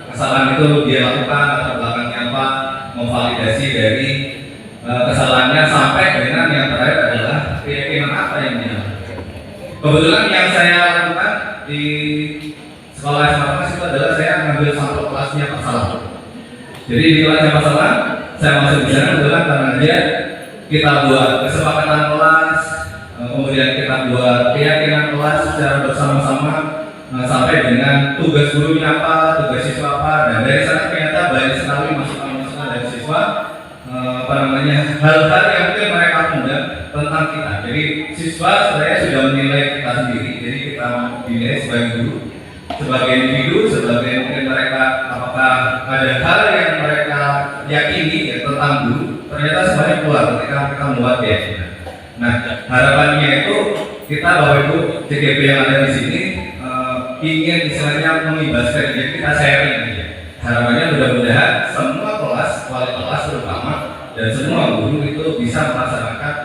B: kesalahan itu dia lakukan, latar belakangnya apa, memvalidasi dari kesalahannya sampai dengan yang terakhir adalah keyakinan apa yang dia. Kebetulan yang saya lakukan di sekolah SMA itu adalah saya mengambil sampel kelasnya Pak Salam. Jadi di kelasnya Pak Salam, saya masuk di sana kebetulan karena dia kita buat kesepakatan kelas, kemudian kita buat keyakinan kelas secara bersama-sama sampai dengan tugas gurunya apa, tugas siswa apa, dan dari sana ternyata banyak sekali masukan-masukan dari siswa hal-hal yang mungkin mereka undang tentang kita. Jadi siswa sebenarnya sudah menilai kita sendiri, jadi kita dinilai sebagai guru, sebagai individu, sebagai mungkin mereka apakah ada hal yang mereka yakini ya, tentang guru, ternyata semuanya keluar ketika kita membuat keyakinan. Nah, harapannya itu kita Bapak Ibu CGP yang ada di sini ingin istilahnya mengibaskan, jadi kita sharing aja. Harapannya mudah-mudahan semua kelas, wali kelas terutama dan semua guru itu bisa melaksanakan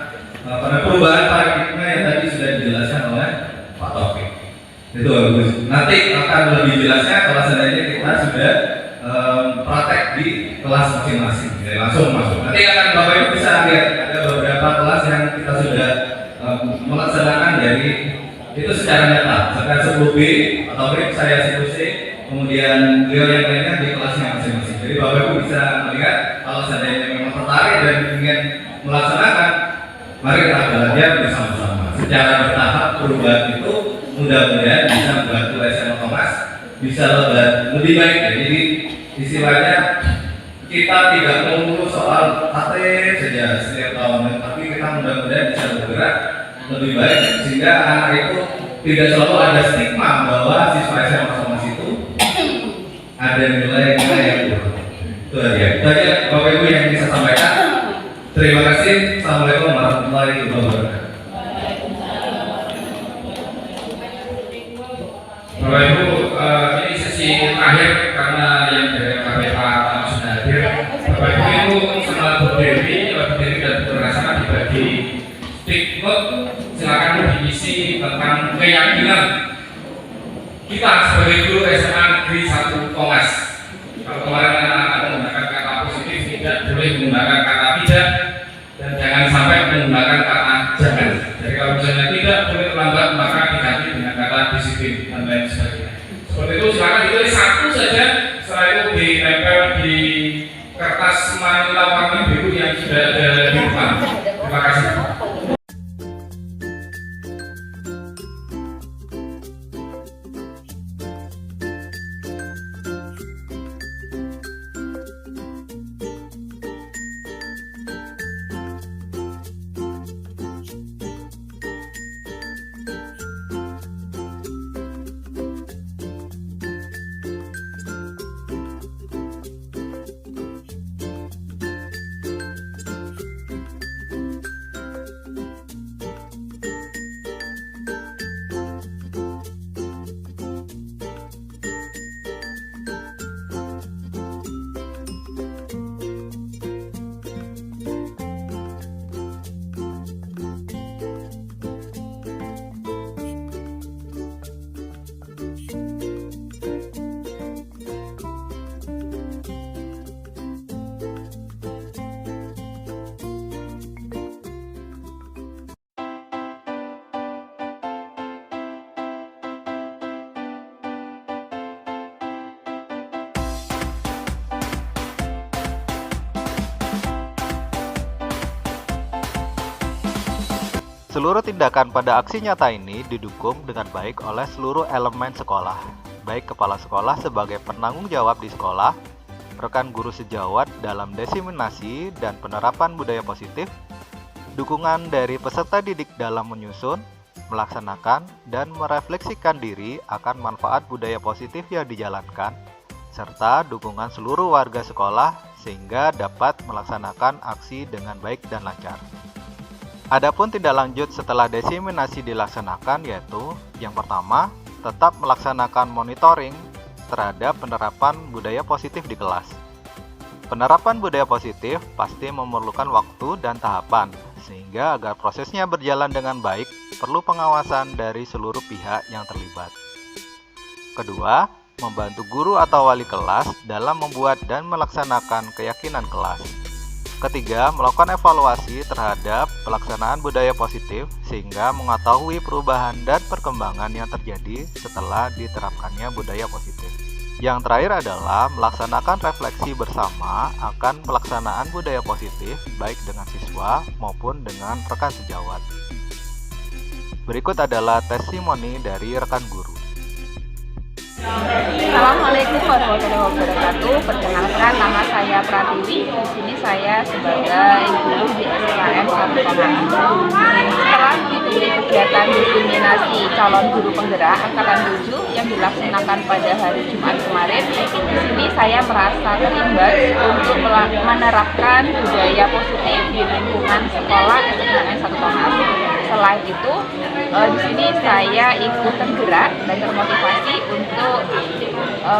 B: perubahan paradigma yang tadi sudah dijelaskan oleh Pak Taufik. Itu bagus. Nanti akan lebih jelasnya kalau seandainya kita sudah praktek di kelas masing-masing, jadi langsung masuk. Nanti akan Bapak Ibu bisa lihat ada beberapa kelas yang kita sudah melaksanakan dari itu secara nyata. Misalkan 10B atau saya 10C, kemudian beliau yang lainnya di kelasnya masing-masing. Jadi Bapak Ibu bisa melihat kalau seandainya memang tertarik dan ingin melaksanakan, mari kita belajar bersama-sama. Secara bertahap perubahan itu mudah-mudahan bisa membantu SMA Thomas bisa lebih baik ya. Jadi istilahnya kita tidak melulu soal AT saja setiap tahun, tapi kita mudah-mudahan bisa bergerak lebih baik sehingga anak itu tidak selalu ada stigma bahwa siswa SMA Thomas itu ada nilai-nilai yang buruk. Itu aja. Itu aja Bapak Ibu yang bisa sampaikan. Terima kasih. Assalamualaikum warahmatullahi wabarakatuh.
C: Bapak Ibu, ini sesi terakhir karena yang dari KPK sudah hadir. Bapak Ibu itu setelah berdiri dan berdasarkan dibagi stick note, silakan diisi tentang keyakinan kita sebagai guru SMA Negeri 1 Thomas. Kalau kemarin anak-anak menggunakan kata positif, tidak boleh menggunakan kata tidak, dan jangan sampai menggunakan kata jangan. Jadi kalau misalnya tidak boleh terlambat, maka diganti dengan kata disiplin dan lain sebagainya. Seperti itu, silakan ditulis satu saja, setelah itu ditempel di kertas manila warna biru yang sudah ada di depan. Terima kasih.
A: Seluruh tindakan pada aksi nyata ini didukung dengan baik oleh seluruh elemen sekolah, baik kepala sekolah sebagai penanggung jawab di sekolah, rekan guru sejawat dalam diseminasi dan penerapan budaya positif, dukungan dari peserta didik dalam menyusun, melaksanakan, dan merefleksikan diri akan manfaat budaya positif yang dijalankan, serta dukungan seluruh warga sekolah sehingga dapat melaksanakan aksi dengan baik dan lancar. Adapun tindak lanjut setelah diseminasi dilaksanakan yaitu yang pertama, tetap melaksanakan monitoring terhadap penerapan budaya positif di kelas. Penerapan budaya positif pasti memerlukan waktu dan tahapan, sehingga agar prosesnya berjalan dengan baik, perlu pengawasan dari seluruh pihak yang terlibat. Kedua, membantu guru atau wali kelas dalam membuat dan melaksanakan keyakinan kelas. Ketiga, melakukan evaluasi terhadap pelaksanaan budaya positif sehingga mengetahui perubahan dan perkembangan yang terjadi setelah diterapkannya budaya positif. Yang terakhir adalah melaksanakan refleksi bersama akan pelaksanaan budaya positif baik dengan siswa maupun dengan rekan sejawat. Berikut adalah testimoni dari rekan guru.
H: Assalamualaikum warahmatullahi wabarakatuh. Perkenalkan, nama saya Pratiwi. Di sini saya sebagai guru di SKM 1 Kongan. Setelah mengikuti kegiatan diskriminasi calon guru penggerak angkatan 7 yang dilaksanakan pada hari Jumat kemarin, di sini saya merasa terimbas untuk menerapkan budaya positif di lingkungan sekolah SKM 1 Kongan. Selain itu, di sini saya ikut tergerak dan termotivasi untuk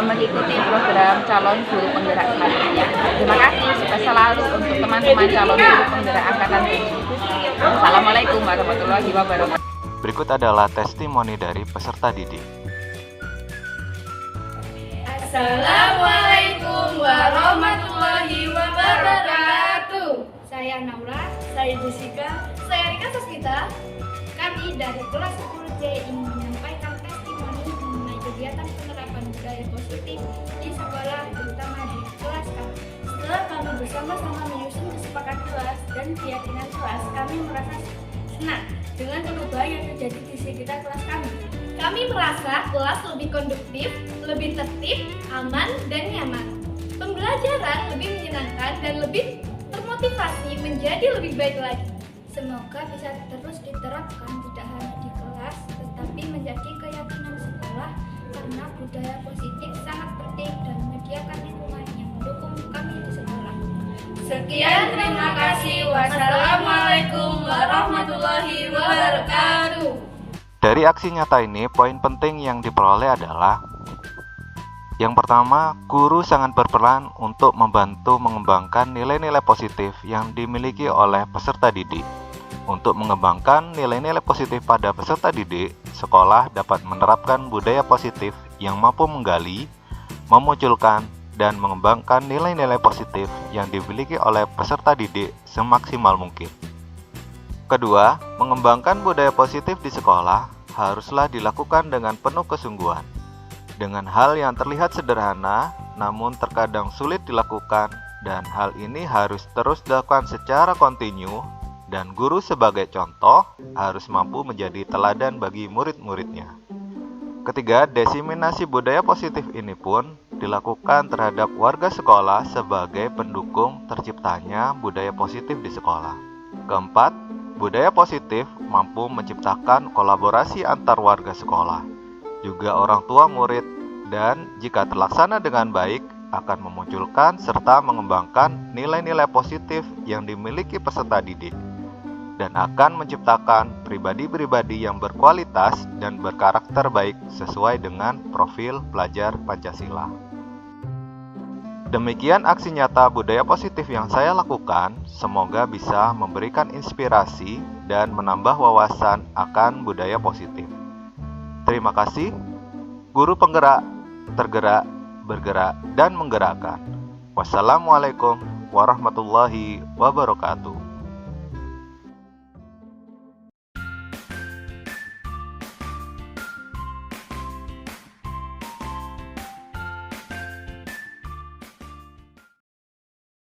H: mengikuti program calon guru penggerak selanjutnya. Terima kasih, sukses selalu untuk teman-teman calon guru penggerak angkatan 7. Assalamualaikum warahmatullahi wabarakatuh.
A: Berikut adalah testimoni dari peserta didik.
I: Assalamualaikum warahmatullahi wabarakatuh. Saya Naura, saya Jessica, saya Rika Saskita. Kami dari kelas 10C ingin menyampaikan testimoni mengenai kegiatan penerapan budaya positif di sekolah, terutama di kelas kami. Setelah kami bersama-sama menyusun kesepakatan kelas dan keyakinan kelas, kami merasa senang dengan perubahan yang terjadi di sekitar kelas kami. Kami merasa kelas lebih konduktif, lebih tertib, aman, dan nyaman. Pembelajaran lebih menyenangkan dan lebih termotivasi menjadi lebih baik lagi. Semoga bisa terus diterapkan tidak hanya di kelas, tetapi menjadi keyakinan sekolah karena budaya positif sangat penting dan menyediakan lingkungan yang mendukung kami di sekolah. Sekian, terima kasih. Wassalamualaikum warahmatullahi wabarakatuh.
A: Dari aksi nyata ini, poin penting yang diperoleh adalah: yang pertama, guru sangat berperan untuk membantu mengembangkan nilai-nilai positif yang dimiliki oleh peserta didik. Untuk mengembangkan nilai-nilai positif pada peserta didik, sekolah dapat menerapkan budaya positif yang mampu menggali, memunculkan, dan mengembangkan nilai-nilai positif yang dimiliki oleh peserta didik semaksimal mungkin. Kedua, mengembangkan budaya positif di sekolah haruslah dilakukan dengan penuh kesungguhan. Dengan hal yang terlihat sederhana, namun terkadang sulit dilakukan, dan hal ini harus terus dilakukan secara kontinu, dan guru sebagai contoh harus mampu menjadi teladan bagi murid-muridnya. Ketiga, diseminasi budaya positif ini pun dilakukan terhadap warga sekolah sebagai pendukung terciptanya budaya positif di sekolah. Keempat, budaya positif mampu menciptakan kolaborasi antar warga sekolah, juga orang tua murid, dan jika terlaksana dengan baik akan memunculkan serta mengembangkan nilai-nilai positif yang dimiliki peserta didik, dan akan menciptakan pribadi-pribadi yang berkualitas dan berkarakter baik sesuai dengan profil pelajar Pancasila. Demikian aksi nyata budaya positif yang saya lakukan, semoga bisa memberikan inspirasi dan menambah wawasan akan budaya positif. Terima kasih, guru penggerak, tergerak, bergerak, dan menggerakkan. Wassalamualaikum warahmatullahi wabarakatuh.